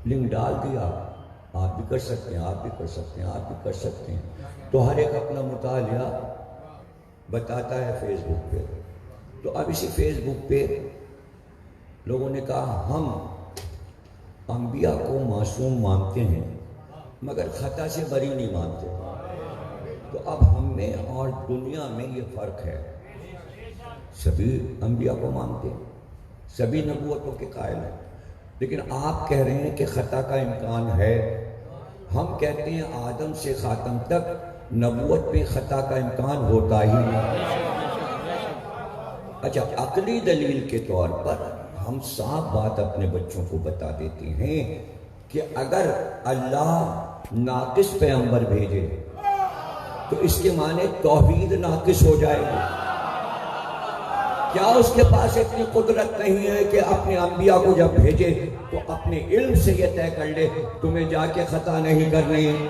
Link ڈال دیا، آپ بھی کر سکتے ہیں، آپ بھی کر سکتے ہیں، آپ بھی کر سکتے ہیں۔ تو ہر ایک اپنا مطالعہ بتاتا ہے فیس بک پہ۔ تو اب اسی فیس بک پہ لوگوں نے کہا ہم انبیاء کو معصوم مانتے ہیں مگر خطا سے بری نہیں مانتے۔ تو اب ہم میں اور دنیا میں یہ فرق ہے، سبھی انبیاء کو مانتے ہیں، سبھی نبوتوں کے قائل ہیں، لیکن آپ کہہ رہے ہیں کہ خطا کا امکان ہے، ہم کہتے ہیں آدم سے خاتم تک نبوت میں خطا کا امکان ہوتا ہی نہیں۔ اچھا، عقلی دلیل کے طور پر ہم صاف بات اپنے بچوں کو بتا دیتے ہیں کہ اگر اللہ ناقص پیغمبر بھیجے تو اس کے معنی توحید ناقص ہو جائے گی۔ کیا اس کے پاس اتنی قدرت نہیں ہے کہ اپنے انبیاء کو جب بھیجے تو اپنے علم سے یہ طے کر لے تمہیں جا کے خطا نہیں کرنی ہے؟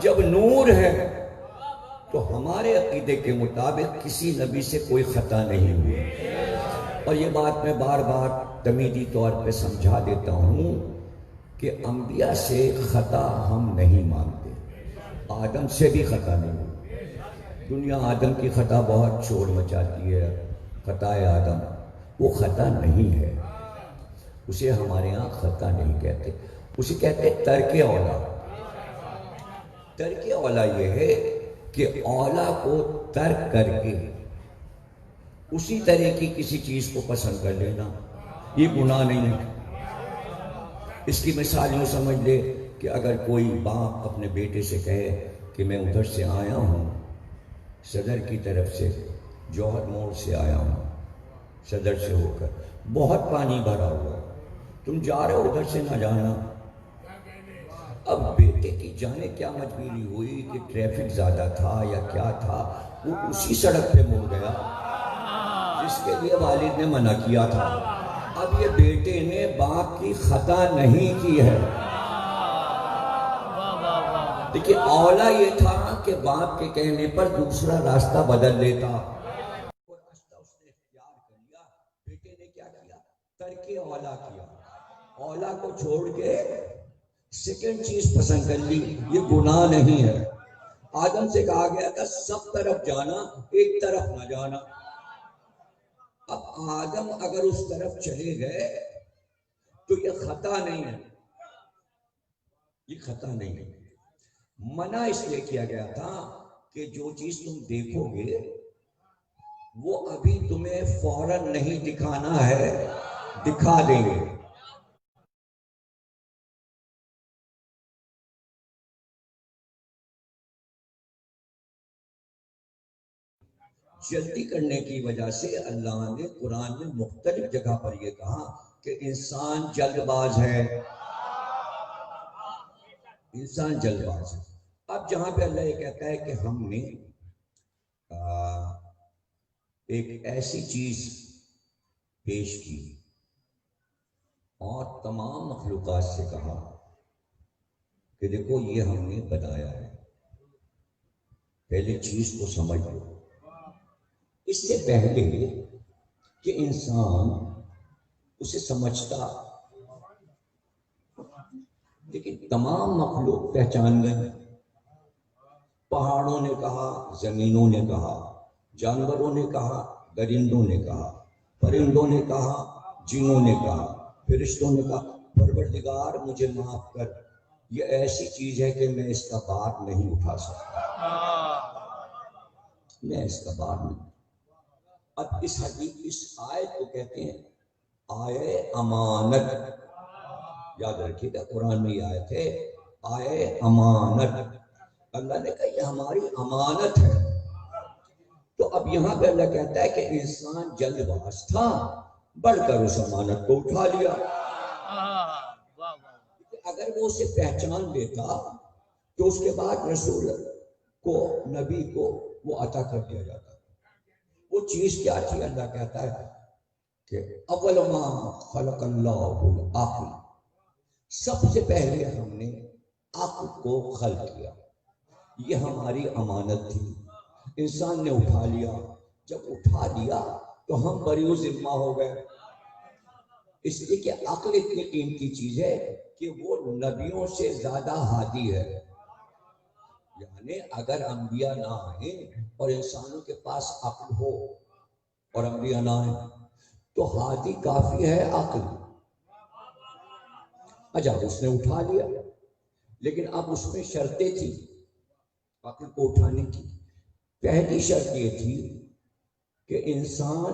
جب نور ہے تو ہمارے عقیدے کے مطابق کسی نبی سے کوئی خطا نہیں ہوئی، اور یہ بات میں بار بار تمیدی طور پہ سمجھا دیتا ہوں کہ انبیاء سے خطا ہم نہیں مانتے، آدم سے بھی خطا نہیں ہوئی۔ دنیا آدم کی خطا بہت شور مچاتی ہے، خطائے آدم، وہ خطا نہیں ہے، اسے ہمارے ہاں خطا نہیں کہتے، اسے کہتے ترک اولا۔ ترک اولا یہ ہے کہ اولا کو ترک کر کے اسی طرح کی کسی چیز کو پسند کر لینا، یہ گناہ نہیں ہے۔ اس کی مثال یوں سمجھ لے کہ اگر کوئی باپ اپنے بیٹے سے کہے کہ میں ادھر سے آیا ہوں، صدر کی طرف سے، جوہر موڑ سے آیا ہوں، صدر سے ہو کر، بہت پانی بھرا ہوا، تم جا رہے ہو ادھر سے نہ جانا۔ اب بیٹے کی جانے کیا مجبوری ہوئی کہ ٹریفک زیادہ تھا یا کیا تھا، وہ اسی سڑک پہ مڑ گیا جس کے لیے والد نے منع کیا تھا۔ اب یہ بیٹے نے باپ کی خطا نہیں کی ہے، لیکن اولا یہ تھا کہ باپ کے کہنے پر دوسرا راستہ بدل لیتا، وہ راستہ اس نے اختیار کر لیا۔ بیٹے نے کیا کیا؟ ترک اولا کیا، اولا کو چھوڑ کے سیکنڈ چیز پسند کر لی، یہ گناہ نہیں ہے۔ آدم سے کہا گیا تھا سب طرف جانا، ایک طرف نہ جانا۔ اب آدم اگر اس طرف چلے گئے تو یہ خطا نہیں ہے، یہ خطا نہیں ہے۔ منع اس لیے کیا گیا تھا کہ جو چیز تم دیکھو گے وہ ابھی تمہیں فوراً نہیں دکھانا ہے، دکھا دیں گے۔ جلدی کرنے کی وجہ سے اللہ نے قرآن میں مختلف جگہ پر یہ کہا کہ انسان جلد باز ہے، انسان جلد باز ہے۔ اب جہاں پہ اللہ یہ کہتا ہے کہ ہم نے ایک ایسی چیز پیش کی اور تمام مخلوقات سے کہا کہ دیکھو یہ ہم نے بتایا ہے، پہلے چیز کو سمجھ لو۔ اس سے پہلے کہ انسان اسے سمجھتا، لیکن تمام مخلوق پہچان گئے۔ پہاڑوں نے کہا، زمینوں نے کہا، جانوروں نے کہا، درندوں نے کہا، پرندوں نے کہا، جنوں نے کہا، فرشتوں نے کہا پروردگار مجھے معاف کر، یہ ایسی چیز ہے کہ میں اس کا بار نہیں اٹھا سکتا، میں اس کا بار نہیں۔ اب اس آیت کو کہتے ہیں آیے امانت، یاد رکھیے گا قرآن میں یہ آیت ہے آیے امانت، اللہ نے کہا یہ ہماری امانت ہے۔ تو اب یہاں پہ اللہ کہتا ہے کہ انسان جلد باز تھا، بڑھ کر اس امانت کو اٹھا لیا۔ اگر وہ اسے پہچان لیتا تو اس کے بعد رسول کو، نبی کو وہ عطا کر دیا جاتا۔ وہ چیز کیا تھی؟ اللہ کہتا ہے کہ اول ما خلق اللہ العقل، سب سے پہلے ہم نے عقل کو خلق کیا، یہ ہماری امانت تھی، انسان نے اٹھا لیا۔ جب اٹھا لیا تو ہم بری ذمہ ہو گئے، اس لیے کہ عقل اتنی قیمتی چیز ہے کہ وہ نبیوں سے زیادہ ہادی ہے. یعنی اگر انبیاء نہ آئیں اور انسانوں کے پاس عقل ہو اور انبیاء نہ آئیں تو ہادی کافی ہے عقل. اچھا اس نے اٹھا لیا، لیکن اب اس میں شرطیں تھیں عقل کو اٹھانے کی. پہلی شرط یہ تھی کہ انسان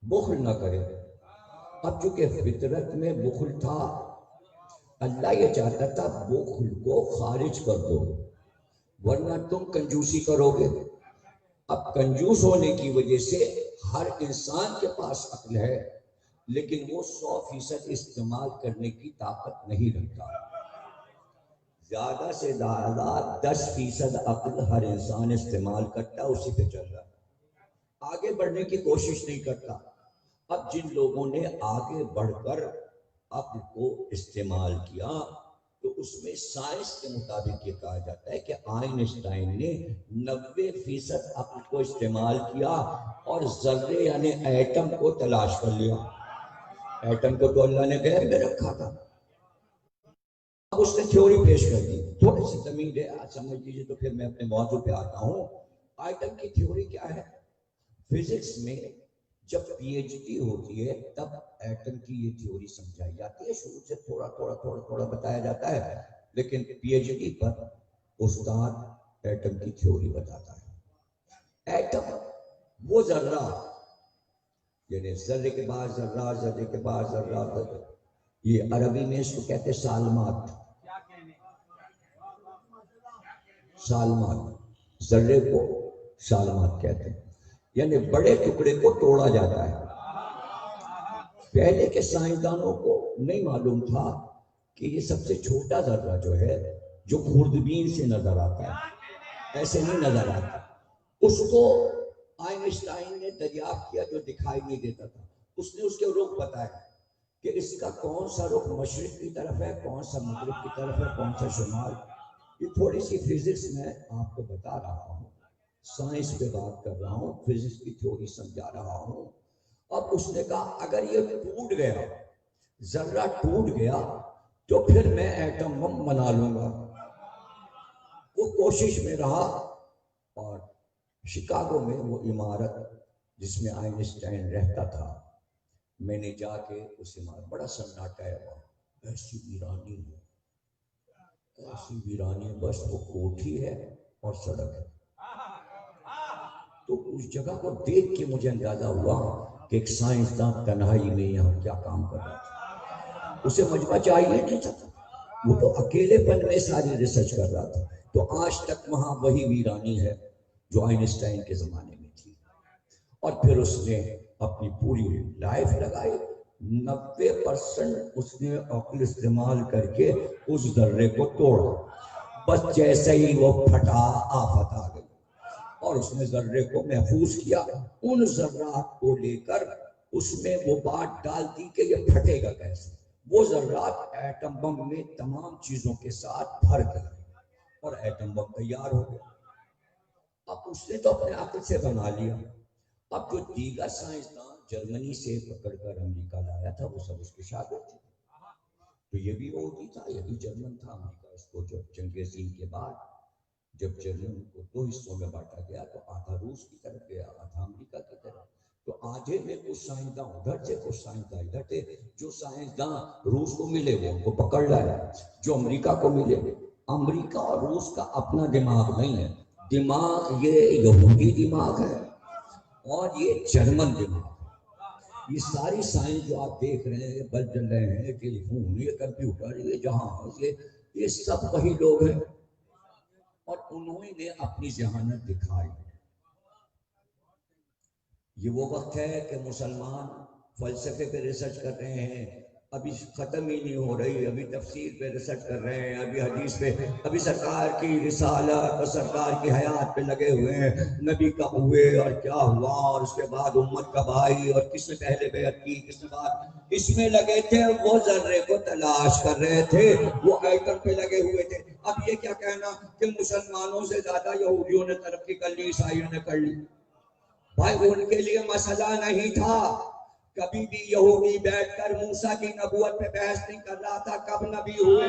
بخل نہ کرے. اب چونکہ فطرت میں بخل تھا، اللہ یہ چاہتا تھا بخل کو خارج کر دو ورنہ تم کنجوسی کرو گے. اب کنجوس ہونے کی وجہ سے ہر انسان کے پاس عقل ہے لیکن وہ 100% استعمال کرنے کی طاقت نہیں رکھتا. زیادہ سے زیادہ 10% عقل ہر انسان استعمال کرتا، اسی پہ چل رہا ہے، آگے بڑھنے کی کوشش نہیں کرتا. اب جن لوگوں نے آگے بڑھ کر عقل کو استعمال کیا تو اس میں سائنس کے مطابق یہ کہا جاتا ہے کہ آئنسٹائن نے 90% عقل کو استعمال کیا اور ذرے یعنی ایٹم کو تلاش کر لیا. ایٹم کو تو اللہ نے غیب میں رکھا تھا. اب اس نے تھیوری پیش کر دی. تھوڑی سی زمین ہے سمجھ لیجیے تو پھر میں اپنے موضوع پہ آتا ہوں. ایٹم کی تھیوری کیا ہے؟ فزکس میں جب پی ایچ ڈی ہوتی ہے تب ایٹم کی یہ تھیوری سمجھائی جاتی ہے. شروع سے تھوڑا بتایا جاتا ہے لیکن پی ایچ ڈی پر استاد ایٹم کی تھیوری بتاتا ہے. ایٹم وہ ذرہ یعنی ذرے کے بعد ذرہ، ذرے کے بعد ذرہ، یہ عربی میں اس کو کہتے ہیں سالمات. سالمات ذرے کو سالمات کہتے ہیں، یعنی بڑے ٹکڑے کو توڑا جاتا ہے. پہلے کے سائنسدانوں کو نہیں معلوم تھا کہ یہ سب سے چھوٹا ذرہ جو ہے جو خوردبین سے نظر آتا ہے ایسے نہیں نظر آتا، اس کو آئنسٹائن نے دریافت کیا جو دکھائی نہیں دیتا تھا. اس نے اس کے رخ بتایا کہ اس کا کون سا رخ مشرق کی طرف ہے، کون سا مغرب کی طرف ہے، کون سا شمال. یہ تھوڑی سی فزکس میں آپ کو بتا رہا ہوں، سائنس پہ بات کر رہا ہوں، فزکس کی تھیوری سمجھا رہا ہوں. اب اس نے کہا اگر یہ ٹوٹ گیا، ذرہ ٹوٹ گیا تو پھر میں ایٹم بم بنا لوں گا. وہ کوشش میں رہا اور شکاگو میں وہ عمارت جس میں آئنسٹائن رہتا تھا، میں نے جا کے اس عمارت، بڑا سناٹا ہے وہاں، ایسی ویرانی ہے، ایسی ویرانی، بس وہ کوٹھی ہے اور سڑک ہے. تو اس جگہ کو دیکھ کے مجھے اندازہ ہوا کہ ایک سائنسدان تنہائی میں یہاں کیا کام کر رہا تھا. اسے مجمع چاہیے نہیں تھا، وہ تو اکیلے پن میں ساری ریسرچ کر رہا تھا. تو آج تک وہاں وہی ویرانی ہے جو آئنسٹائن کے زمانے میں تھی. اور پھر اس نے اپنی پوری لائف لگائی، 90% اس نے عقل استعمال کر کے اس ذرے کو توڑا. بس جیسے ہی وہ پھٹا آفت آ گئی اور اس نے ذرے کو محفوظ کیا. ان ذرات کو لے کر اس میں وہ بات ڈال دی کہ یہ پھٹے گا کیسے. وہ ذرات ایٹم بم میں تمام چیزوں کے ساتھ بھر گئے اور ایٹم بم تیار ہو گیا. اب اس نے تو اپنے عقل سے بنا لیا. اب جو دیگر سائنسدان جرمنی سے پکڑ کر امریکہ لایا تھا وہ سب اس کے شاگرد تھے. تو یہ بھی یہودی تھا، یہ بھی جرمن تھا. امریکہ اس کو جب جنگ عظیم کے بعد جب جرمن کو 2 حصوں میں بانٹا گیا تو آدھا روس کی طرف گیا، آدھا امریکہ کی طرف. تو آدھے میں کچھ سائنسداں ادھر تھے، کچھ سائنسداں ادھر تھے. جو سائنسداں روس کو ملے وہ ان کو پکڑ لائے، جو امریکہ کو ملے. امریکہ اور روس کا اپنا دماغ نہیں ہے، دماغ یہ یہودی دماغ ہے اور یہ جرمن دماغ ہے. یہ ساری سائنس جو آپ دیکھ رہے ہیں، بلب جل رہے ہیں، ٹیلی فون، یہ کمپیوٹر، یہ جہاز، یہ سب وہی لوگ ہیں اور انہوں نے اپنی ذہانت دکھائی. یہ وہ وقت ہے کہ مسلمان فلسفے پہ ریسرچ کر رہے ہیں، ابھی ختم ہی نہیں ہو رہی، ابھی تفسیر پہ ریسرچ کر رہے ہیں، ابھی حدیث پہ، ابھی سرکار کی رسالت اور سرکار کی حیات پہ لگے ہوئے ہیں. نبی کب ہوئے اور کیا ہوا اور اس کے بعد امت کب آئی اور کس نے پہلے بیعت کی کس نے بعد، اس میں لگے تھے. وہ ذرے کو تلاش کر رہے تھے، وہ ایٹم پہ لگے ہوئے تھے. اب یہ کیا کہنا کہ مسلمانوں سے زیادہ یہودیوں نے ترقی کر لی، عیسائیوں نے کر لی. بھائی ان کے لیے مسئلہ نہیں تھا کبھی بھی یہودی بیٹھ کر موسیٰ کی نبوت پہ بحث نہیں کر رہا تھا کب نبی ہوئے،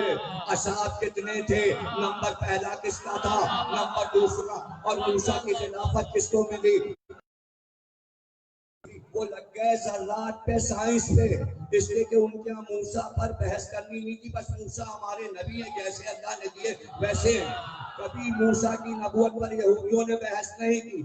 اصحاب کتنے تھے، نمبر پہلا کس کا تھا، نمبر دوسرا، اور موسیٰ کی خلافت کس کو ملی۔ وہ لگ گئے ذرات پہ، سائنس پہ، اس لیے کہ ان کے موسیٰ پر بحث کرنی نہیں تھی، بس موسیٰ ہمارے نبی ہیں، جیسے اللہ نے دیے ویسے ہیں۔ کبھی موسیٰ کی نبوت پر یہودیوں نے بحث نہیں کی،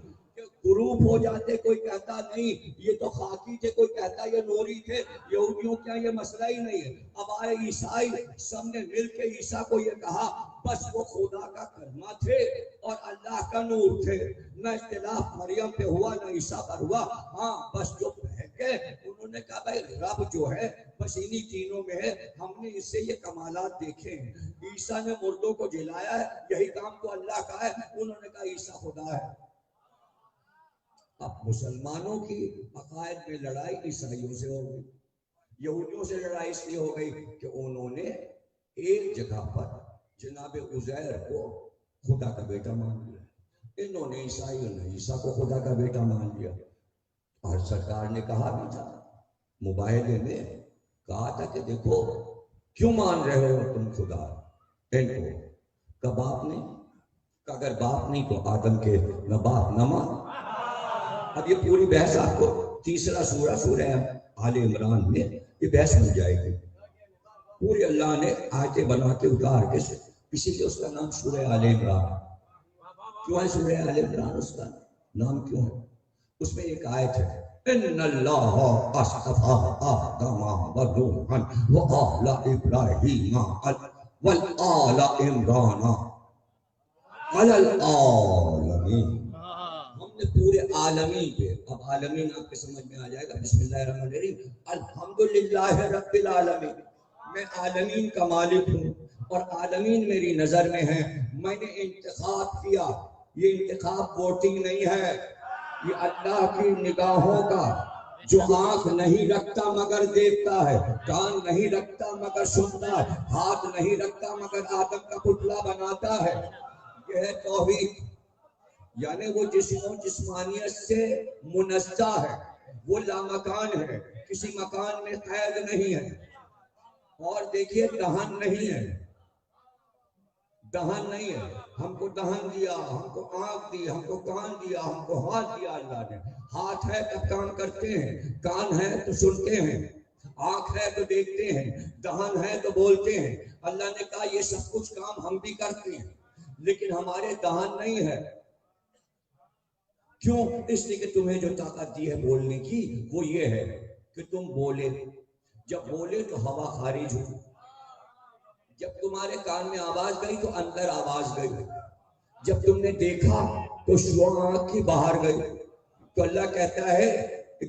گروپ ہو جاتے، کوئی کہتا نہیں یہ تو خاکی تھے، کوئی کہتا یہ نوری تھے، یہودیوں کیا یہ مسئلہ ہی نہیں ہے۔ اب آئے عیسائی، سب نے مل کے عیسیٰ کو یہ کہا بس وہ خدا کا کلمہ تھے اور اللہ کا نور تھے، نہ اختلاف مریم پہ ہوا نہ عیسیٰ پر ہوا۔ ہاں بس جو بہکے انہوں نے کہا بھائی رب جو ہے بس انہی تینوں میں ہے، ہم نے اس سے یہ کمالات دیکھے ہیں۔ عیسیٰ نے مردوں کو جلایا ہے، یہی کام تو اللہ کا ہے، انہوں نے کہا عیسیٰ خدا ہے۔ اب مسلمانوں کی عقائد میں لڑائی عیسائیوں سے ہو گئی، یہودیوں سے لڑائی اس لیے ہو گئی کہ انہوں نے ایک جگہ پر جناب عزیر کو خدا کا بیٹا مان لیا، انہوں نے عیسائیوں نے عیسیٰ کو خدا کا بیٹا مان لیا۔ اور سرکار نے کہا بھی تھا مباہلے میں، کہا تھا کہ دیکھو کیوں مان رہے ہو تم خدا ان کو، کہ باپ نہیں، کہ اگر باپ نہیں تو آدم کے نہ باپ نہ ماں۔ اب یہ پوری بحث آپ کو تیسرا سورہ آل عمران میں یہ بحث مل جائے گی، پوری اللہ نے آیتیں بنا کے اتار کے، اسی لیے اس کا نام سورہ آل عمران۔ کیوں ہے سورہ آل عمران اس کا نام کیوں ہے؟ اس میں ایک آیت ہے ان اللہ اصطفیٰ آدم و نوحا وآل ابراہیم وآل عمران علی العالمین۔ ہم نے پورے عالمین پہ، اب عالمین آپ کے سمجھ میں آ جائے گا، بسم اللہ الرحمن الرحیم، الحمدللہ رب العالمین، میں عالمین کا مالک ہوں اور عالمین میری نظر میں ہے، میں نے انتخاب کیا، یہ انتخاب ووٹنگ نہیں ہے، یہ اللہ کی نگاہوں کا، جو آنکھ نہیں رکھتا مگر دیکھتا ہے، کان نہیں رکھتا مگر سنتا ہے، ہاتھ نہیں رکھتا مگر آدم کا پتلا بناتا ہے۔ یہ ہے توحید، یعنی وہ جسم و جسمانیت سے منزہ ہے، وہ لامکان ہے، کسی مکان میں قید نہیں ہے۔ اور دیکھیے دہن نہیں ہے، دہن نہیں ہے، ہم کو دہن دیا، ہم کو آنکھ دی، ہم کو کان دیا، ہم کو ہاتھ دیا اللہ نے۔ ہاتھ ہے تو کام کرتے ہیں، کان ہے تو سنتے ہیں، آنکھ ہے تو دیکھتے ہیں، دہن ہے تو بولتے ہیں۔ اللہ نے کہا یہ سب کچھ کام ہم بھی کرتے ہیں، لیکن ہمارے دہن نہیں ہے۔ کیوں؟ اس لیے کہ تمہیں جو طاقت دی ہے بولنے کی وہ یہ ہے کہ تم بولے، جب بولے تو ہوا خارج ہو، جب تمہارے کان میں آواز گئی تو اندر آواز گئی، جب تم نے دیکھا تو شعاع آنکھ کی باہر گئی۔ تو اللہ کہتا ہے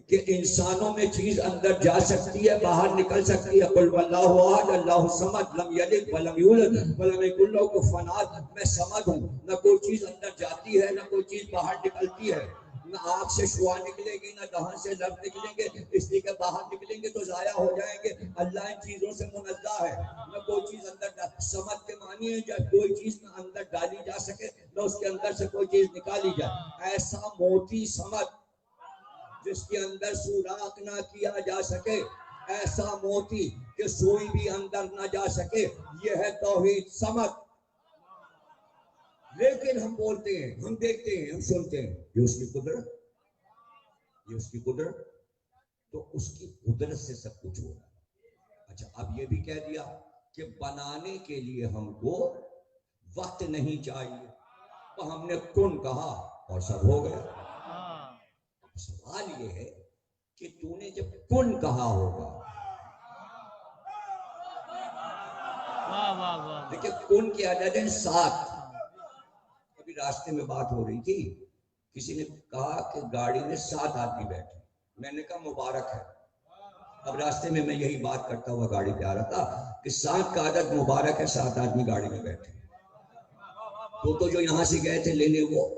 کہ انسانوں میں چیز اندر جا سکتی ہے، باہر نکل سکتی ہے۔ قل واللہ احد اللہ الصمد لم یلد ولم یولد ولم یکن لہ کفوا احد۔ میں صمد ہوں، نہ کوئی چیز اندر جاتی ہے نہ کوئی چیز باہر نکلتی ہے، نہ آنکھ سے شعاع نکلے گی نہ دہن سے لفظ نکلیں گے، اس لیے کہ باہر نکلیں گے تو ضائع ہو جائیں گے۔ اللہ ان چیزوں سے منزہ ہے، نہ کوئی چیز اندر صمد کے معنی ہے جب کوئی چیز نہ اندر ڈالی جا سکے نہ اس کے اندر سے کوئی چیز نکالی جائے۔ ایسا موتی صمد جس کے اندر سوراخ نہ کیا جا سکے، ایسا موتی کہ سوئی بھی اندر نہ جا سکے، یہ ہے توحید صمد۔ لیکن ہم بولتے ہیں، ہم دیکھتے ہیں، ہم سنتے ہیں، یہ اس کی قدرت، یہ اس کی قدرت، تو اس کی قدرت سے سب کچھ ہو رہا ہے۔ اچھا اب یہ بھی کہہ دیا کہ بنانے کے لیے ہم کو وقت نہیں چاہیے، تو ہم نے کن کہا اور سب ہو گیا۔ سوال یہ ہے کہ تو نے جب کن کہا ہوگا، دیکھیں کن کی عدد ہے 7۔ ابھی راستے میں بات ہو رہی تھی، کسی نے کہا کہ گاڑی میں 7 آدمی بیٹھے، میں نے کہا مبارک ہے۔ اب راستے میں یہی بات کرتا ہوا گاڑی پہ آ رہا تھا کہ 7 کا عدد مبارک ہے، 7 آدمی گاڑی میں بیٹھے۔ تو جو یہاں سے گئے تھے لینے وہ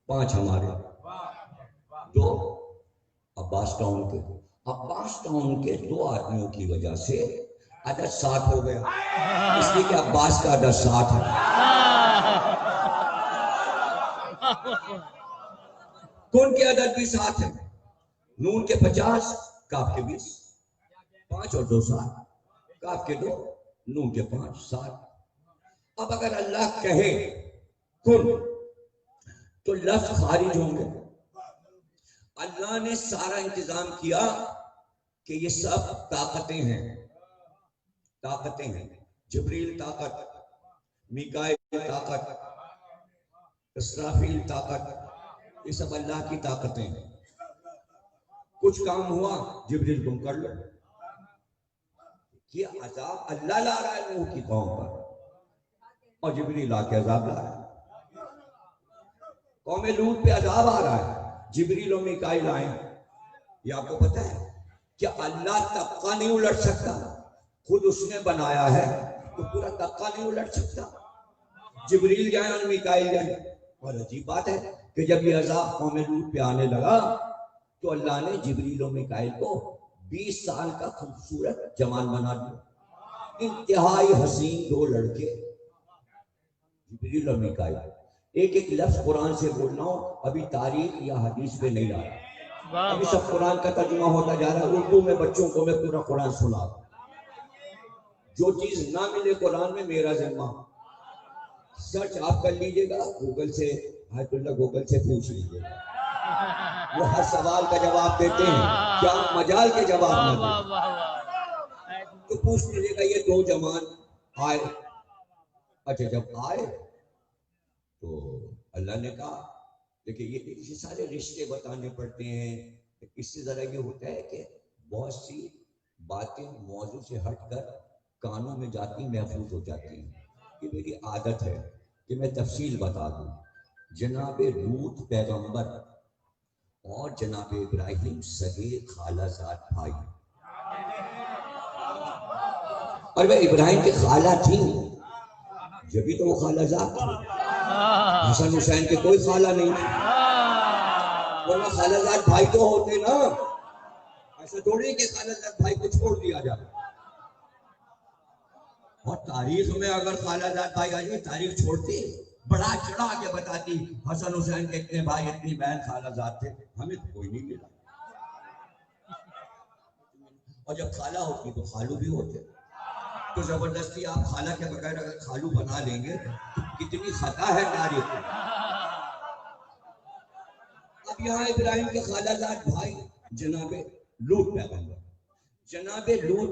5 ہمارے، 2 عباس ٹاؤن کے، عباس ٹاؤن کے 2 آدمیوں کی وجہ سے عدد 7 ہو گیا، اس لیے کہ عباس کا عدد 7 ہے۔ کن کے عدد بھی 7 ہے، نون کے 50 کاف کے 20 5 اور 2 7 کاف کے 2 نون کے 5 7 اب اگر اللہ کہے کن تو لفظ خارج ہوں گے اللہ نے سارا انتظام کیا کہ یہ سب طاقتیں ہیں جبریل طاقت میکائیل طاقت اسرافیل طاقت یہ سب اللہ کی طاقتیں ہیں کچھ کام ہوا جبریل تم کر لو یہ عذاب اللہ لا رہا ہے نوح کی قوم پر اور جبریل آ کے عذاب لا رہا ہے قوم لوط پہ عذاب آ رہا ہے جبریل و میکائیل آئے یہ آپ کو پتہ ہے کہ اللہ طبقہ نہیں الٹ سکتا خود اس نے بنایا ہے تو پورا طبقہ نہیں الٹ سکتا جبریل گئے اور میکائیل گئے اور عجیب بات ہے کہ جب یہ عذاب قوم لوط پہ آنے لگا تو اللہ نے جبریل و میکائیل کو 20 سال کا خوبصورت جوان بنا دیا انتہائی حسین 2 لڑکے جبریل اور میکائیل ایک ایک لفظ قرآن سے بول رہا ہوں ابھی تاریخ یا حدیث پہ نہیں آ رہا ابھی سب قرآن کا ترجمہ ہوتا جا رہا ہے اردو میں بچوں کو میں پورا قرآن سنا جو چیز نہ ملے قرآن میں میرا ذمہ سرچ آپ کر لیجئے گا گوگل سے آیت اللہ گوگل سے پوچھ لیجئے گا وہ ہر سوال کا جواب دیتے ہیں کیا مجال کے جواب نہ دیں تو پوچھ لیجئے گا یہ 2 جوان آئے اچھا جب آئے تو اللہ نے کہا دیکھیں یہ سارے رشتے بتانے پڑتے ہیں اس سے ذرا یہ ہوتا ہے کہ بہت سی باتیں موضوع سے ہٹ کر کانوں میں جاتی محفوظ ہو جاتی ہیں یہ میری عادت ہے کہ میں تفصیل بتا دوں جناب لوط پیغمبر اور جناب ابراہیم سگے خالہ زاد بھائی اور وہ ابراہیم کی خالہ تھیں جبھی تو وہ خالہ زاد تھی حسن حسین کے کوئی خالہ نہیں تھی ورنہ خالہ زاد بھائی تو ہوتے نا ایسا تھوڑی کہ خالہ زاد بھائی کو چھوڑ دیا جائے اور تاریخ میں اگر خالہ زاد بھائی آ جائے تاریخ چھوڑتی بڑا چڑھا کے بتاتی حسن حسین کے اتنے بھائی اتنی بہن خالہ زاد تھے ہمیں تو کوئی نہیں ملا اور جب خالہ ہوتی تو خالو بھی ہوتے تو زبردستی آپ خالہ کے بغیر اگر خالو بنا لیں گے تو کتنی خطا ہے تاریخ میں اب یہاں ابراہیم کے خالہ زاد بھائی جناب لوط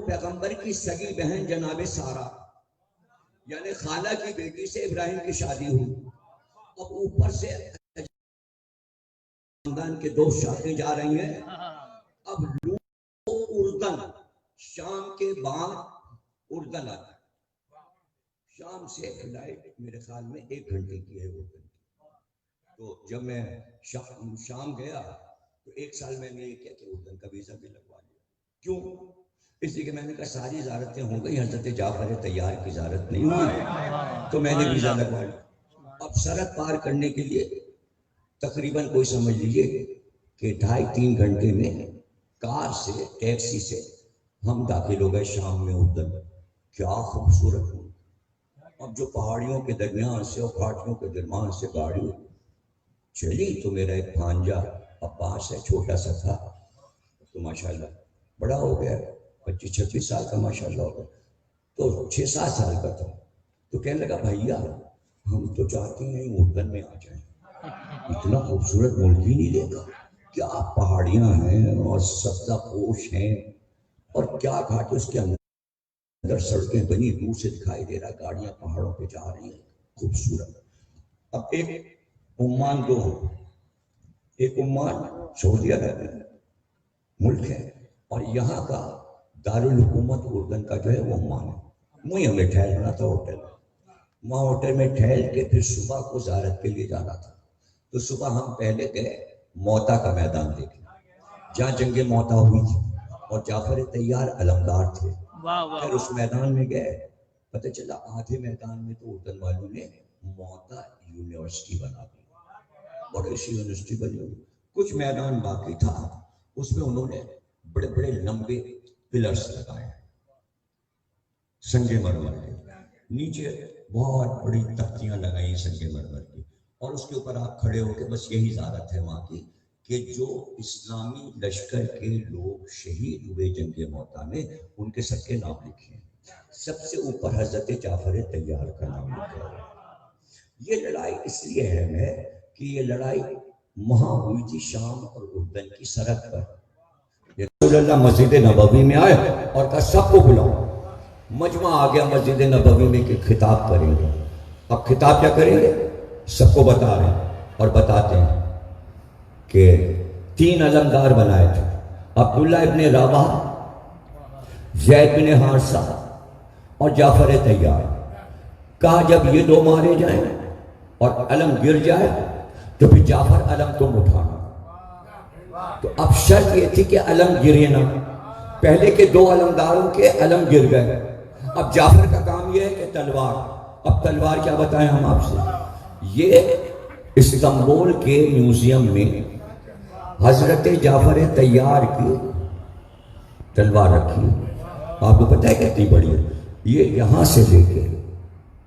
پیغمبر کی سگی بہن جناب سارہ یعنی خالہ کی بیٹی سے ابراہیم کی شادی ہوئی اب اوپر سے خاندان کے 2 شادی جا رہی ہیں اب لوط اردن شام کے بعد اردن آتا ہے شام سے فلائٹ میرے خیال میں 1 گھنٹے کی ہے اردن کی تو جب میں شام گیا تو 1 سال میں نے یہ کیا کہ اردن کا ویزا بھی لگوا لیا کیوں اس لیے کہ میں نے کہا ساری زیارتیں ہو گئی حضرت جعفر طیار کی زیارت نہیں ہوئی تو میں نے ویزا لگوا لیا اب سرحد پار کرنے کے لیے تقریباً کوئی سمجھ لیجئے کہ 2.5-3 گھنٹے میں کار سے ٹیکسی سے ہم داخل ہو گئے شام میں اردن کیا خوبصورت ہو اب جو پہاڑیوں کے درمیان سے اور گھاٹیوں کے درمیان سے گاڑی چلی تو میرا ایک بھانجا عباس ہے چھوٹا سا تھا تو ماشاءاللہ بڑا ہو گیا 25-26 سال کا ماشاءاللہ ہو گیا تو 6-7 سال کا تھا تو کہنے لگا بھیا ہم تو چاہتے ہیں اردن میں آ جائیں اتنا خوبصورت ملک ہی نہیں دیکھا کیا پہاڑیاں ہیں اور سبزہ پوش ہیں اور کیا گھاٹ اس کے اندر سڑکیں بنی دور سے دکھائی دے رہا گاڑیاں پہاڑوں پہ جا رہی ہیں خوبصورت اب ایک عمان ایک عمان سعودی عرب ملک ہے اور یہاں کا دارالحکومت اردن کا جو ہے وہ عمان ہے وہیں ہمیں ٹھہرنا تھا ہوٹل وہاں ہوٹل میں ٹھہر کے پھر صبح کو زیارت کے لیے جانا تھا تو صبح ہم پہلے گئے موتا کا میدان دیکھنے جہاں جنگ موتا ہوئی تھی اور جعفر طیار علمدار تھے پھر اس میدان میں گئے پتہ چلا آدھے میدان میں تو اردن والوں نے موتا یونیورسٹی بنا دی بڑی سی یونیورسٹی بنی ہوئی کچھ میدان باقی تھا اس میں انہوں نے بڑے بڑے لمبے پلرز لگائے سنگ مرمر کے نیچے بہت بڑی تختیاں لگائی سنگ مرمر کی اور اس کے اوپر آپ کھڑے ہو کے بس یہی زیارت ہے وہاں کی کہ جو اسلامی لشکر کے لوگ شہید ہوئے جنگ موتا میں ان کے سب کے نام لکھے ہیں. سب سے اوپر حضرت جعفر طیار کا نام لکھا ہے. یہ لڑائی اس لیے اہم ہے کہ یہ لڑائی وہاں ہوئی تھی شام اور اردن کی سرحد پر. رسول اللہ مسجد نبوی میں آئے اور کہا سب کو بلاؤ. مجمع آ گیا مسجد نبوی میں کہ خطاب کریں گے. اب خطاب کیا کریں گے؟ سب کو بتا رہے ہیں اور بتاتے ہیں کہ 3 علمدار بنائے تھے، عبداللہ ابن رواحہ، زید بن حارثہ اور جعفر طیار. کہا جب یہ 2 مارے جائیں اور علم گر جائے تو پھر جعفر علم تم اٹھانا. تو اب شرط یہ تھی کہ علم گرے نہ. پہلے کے 2 علمداروں کے علم گر گئے. اب جعفر کا کام یہ ہے کہ تلوار. اب تلوار کیا بتائیں ہم آپ سے. یہ استنبول کے میوزیم میں حضرت جعفر طیار کی تلوار رکھی. آپ کو پتہ ہے کتنی بڑی ہے؟ یہ یہاں سے لے کے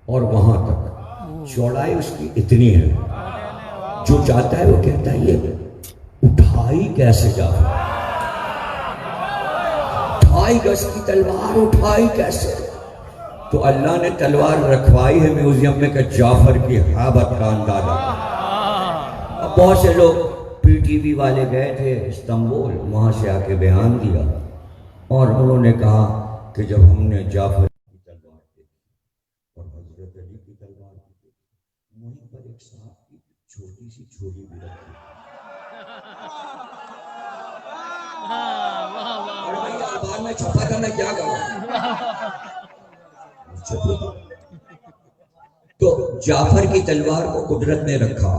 اور وہاں تک چوڑائی اس کی اتنی ہے. جو چاہتا ہے وہ کہتا ہے یہ اٹھائی کیسے جعفر؟ 2.5 گز کی تلوار اٹھائی کیسے؟ تو اللہ نے تلوار رکھوائی ہے میوزیم میں کہ جعفر کی ہیبت کا اندازہ. اب بہت سے لوگ پی ٹی وی والے گئے تھے استنبول، وہاں سے آ کے بیان دیا اور انہوں نے کہا کہ جب ہم نے جعفر کی تلوار دیکھی اور حضرت علی کی تلوار دیکھی، وہیں پر ایک صاحب کی چھوٹی سی چھری بھی رکھی. اور بھائی اخبار میں چھپا تھا، میں کیا کروں؟ تو جعفر کی تلوار کو قدرت نے رکھا.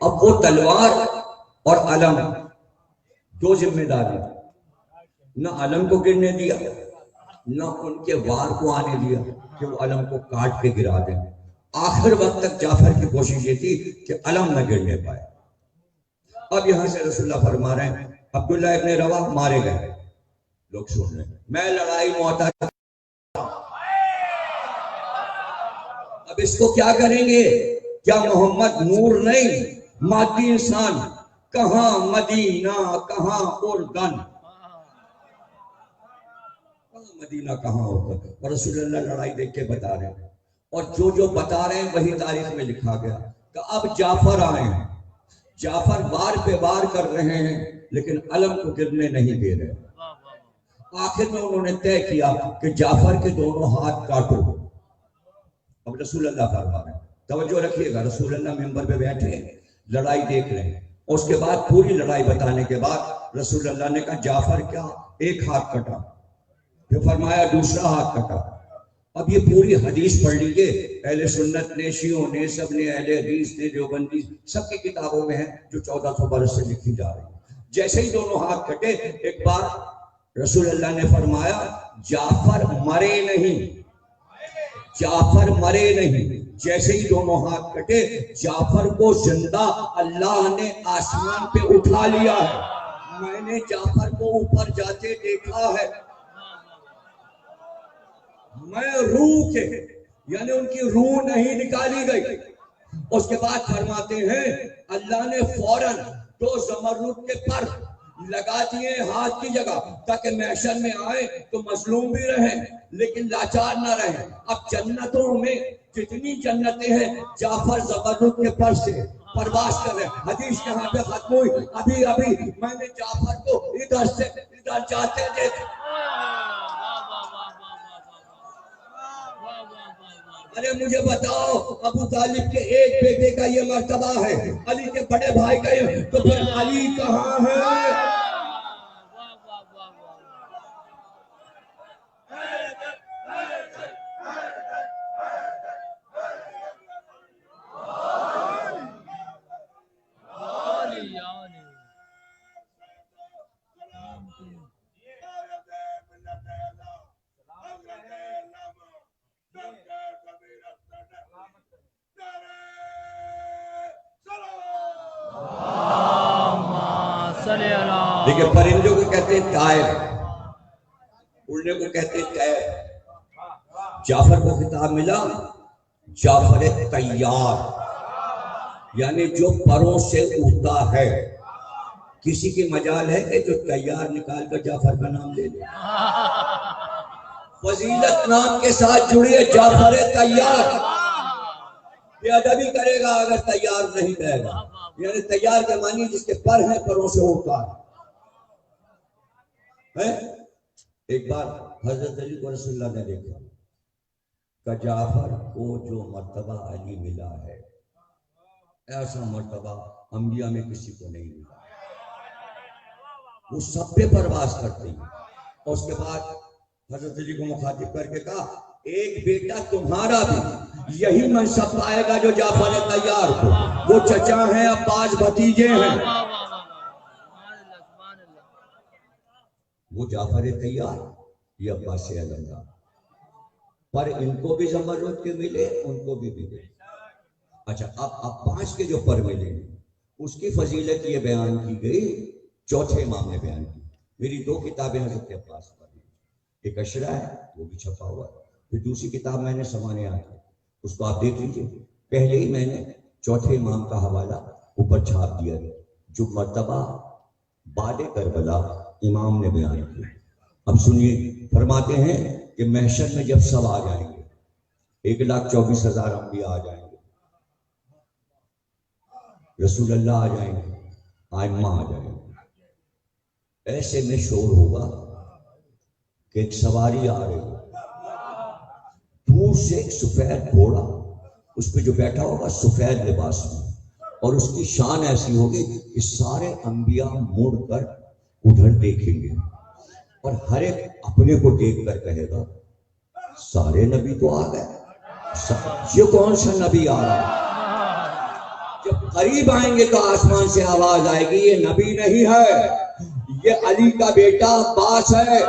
اب وہ تلوار اور علم 2 ذمہ داری. نہ علم کو گرنے دیا، نہ ان کے وار کو آنے دیا کہ وہ علم کو کاٹ کے گرا دیں. آخر وقت تک جعفر کی کوشش یہ تھی کہ علم نہ گرنے پائے. اب یہاں سے رسول اللہ فرما رہے ہیں عبداللہ ابن رواحہ مارے گئے. لوگ سن رہے ہیں میں لڑائی معتا. اب اس کو کیا کریں گے؟ کیا محمد نور نہیں، مادی انسان؟ کہاں مدینہ کہاں اردن، مدینہ کہاں اردن. اور رسول اللہ لڑائی دیکھ کے بتا رہے ہیں اور جو بتا رہے ہیں وہی تاریخ میں لکھا گیا کہ اب جعفر آئے ہیں. جعفر وار پہ وار کر رہے ہیں لیکن علم کو گرنے نہیں دے رہے. آخر میں انہوں نے طے کیا کہ جعفر کے دونوں ہاتھ کاٹو. اب رسول اللہ فرما رہے ہیں، توجہ رکھیے گا. رسول اللہ منبر پہ بیٹھے لڑائی دیکھ رہے ہیں. اس کے بعد پوری لڑائی بتانے کے بعد رسول اللہ نے کہا جعفر کیا ایک ہاتھ کٹا، پھر فرمایا دوسرا ہاتھ کٹا. اب یہ پوری حدیث پڑھ لیجئے. اہل سنت نے، شیعوں نے، سب نے، اہل حدیث نے، دیوبندی، سب کی کتابوں میں ہے جو 1400 برس سے لکھی جا رہی. جیسے ہی دونوں ہاتھ کٹے ایک بار رسول اللہ نے فرمایا جعفر مرے نہیں، جعفر مرے نہیں. جیسے ہی دونوں ہاتھ کٹے جعفر کو زندہ اللہ نے آسمان پہ اٹھا لیا ہے. میں نے جعفر کو اوپر جاتے دیکھا ہے. میں روح کے یعنی ان کی روح نہیں نکالی گئی. اس کے بعد فرماتے ہیں اللہ نے فوراً 2 زمرد کے پر لگا دیے ہاتھ کی جگہ تاکہ محشر میں آئے تو مظلوم بھی رہیں لیکن لاچار نہ رہیں. اب جنتوں میں جتنی جنتیں ہیں جعفر زمرد کے پر سے پرواز کر رہے ہیں. حدیث یہاں پہ ختم ہوئی. ابھی میں نے جعفر کو ادھر سے ادھر جاتے دیکھا. ارے مجھے بتاؤ ابو طالب کے ایک بیٹے کا یہ مرتبہ ہے، علی کے بڑے بھائی کا یہ، تو پھر علی کہاں ہے؟ دیکھیں پرندوں کو کہتے ہیں طائر، اڑنے کو کہتے ہیں طیر. جعفر کو خطاب ملا جعفر طیار، یعنی جو پروں سے اڑتا ہے. کسی کی مجال ہے کہ جو تیار نکال کر جعفر کا نام لے لے؟ فضیلت نام کے ساتھ جڑی ہے جعفر تیار. بے ادبی کرے گا اگر تیار نہیں کہے گا. یعنی تیار کے معنی جس کے پر ہیں پروں سے ہوتا ہے. ایک بار حضرت علی کو رسول اللہ نے دیکھا کہ جعفر کو جو مرتبہ علی ملا ہے ایسا مرتبہ انبیاء میں کسی کو نہیں ملا. وہ سب پہ پرواز کرتے ہیں. اور اس کے بعد حضرت علی کو مخاطب کر کے کہا ایک بیٹا تمہارا بھی یہی منصب پائے گا جو جعفر تیار کو. وہ چچا ہیں عباس بھتیجے ہیں. وہ جعفر تیار یہ عباس علمدار. پر ان کو بھی زمرد کے ملے ان کو بھی ملے. اچھا اب عباس کے جو پر ملے اس کی فضیلت یہ بیان کی گئی چوتھے امام نے بیان کی. میری دو کتابیں حضرت عباس پر ہیں. ایک اشرا ہے وہ بھی چھپا ہوا ہے. پھر دوسری کتاب میں نے سمانیات ہے اس کو آپ دیکھ لیجیے. پہلے ہی میں نے چوتھے امام کا حوالہ اوپر چھاپ دیا ہے جو مرتبہ بعد کربلا امام نے بیان کیا. اب سنیے فرماتے ہیں کہ محشر میں جب سب آ جائیں گے 1,24,000 انبیاء آ جائیں گے, رسول اللہ آ جائیں گے, آئمہ آ جائیں گے. ایسے میں شور ہوگا کہ ایک سواری آ رہی ہے, دور سے ایک سفید گھوڑا, اس پہ جو بیٹھا ہوگا سفید لباس میں, اور اس کی شان ایسی ہوگی کہ سارے انبیاء مڑ کر ادھر دیکھیں گے اور ہر ایک اپنے کو دیکھ کر کہے گا سارے نبی تو آ گئے, یہ کون سا نبی آ رہا ہے؟ جب قریب آئیں گے تو آسمان سے آواز آئے گی یہ نبی نہیں ہے, یہ علی کا بیٹا عباس ہے.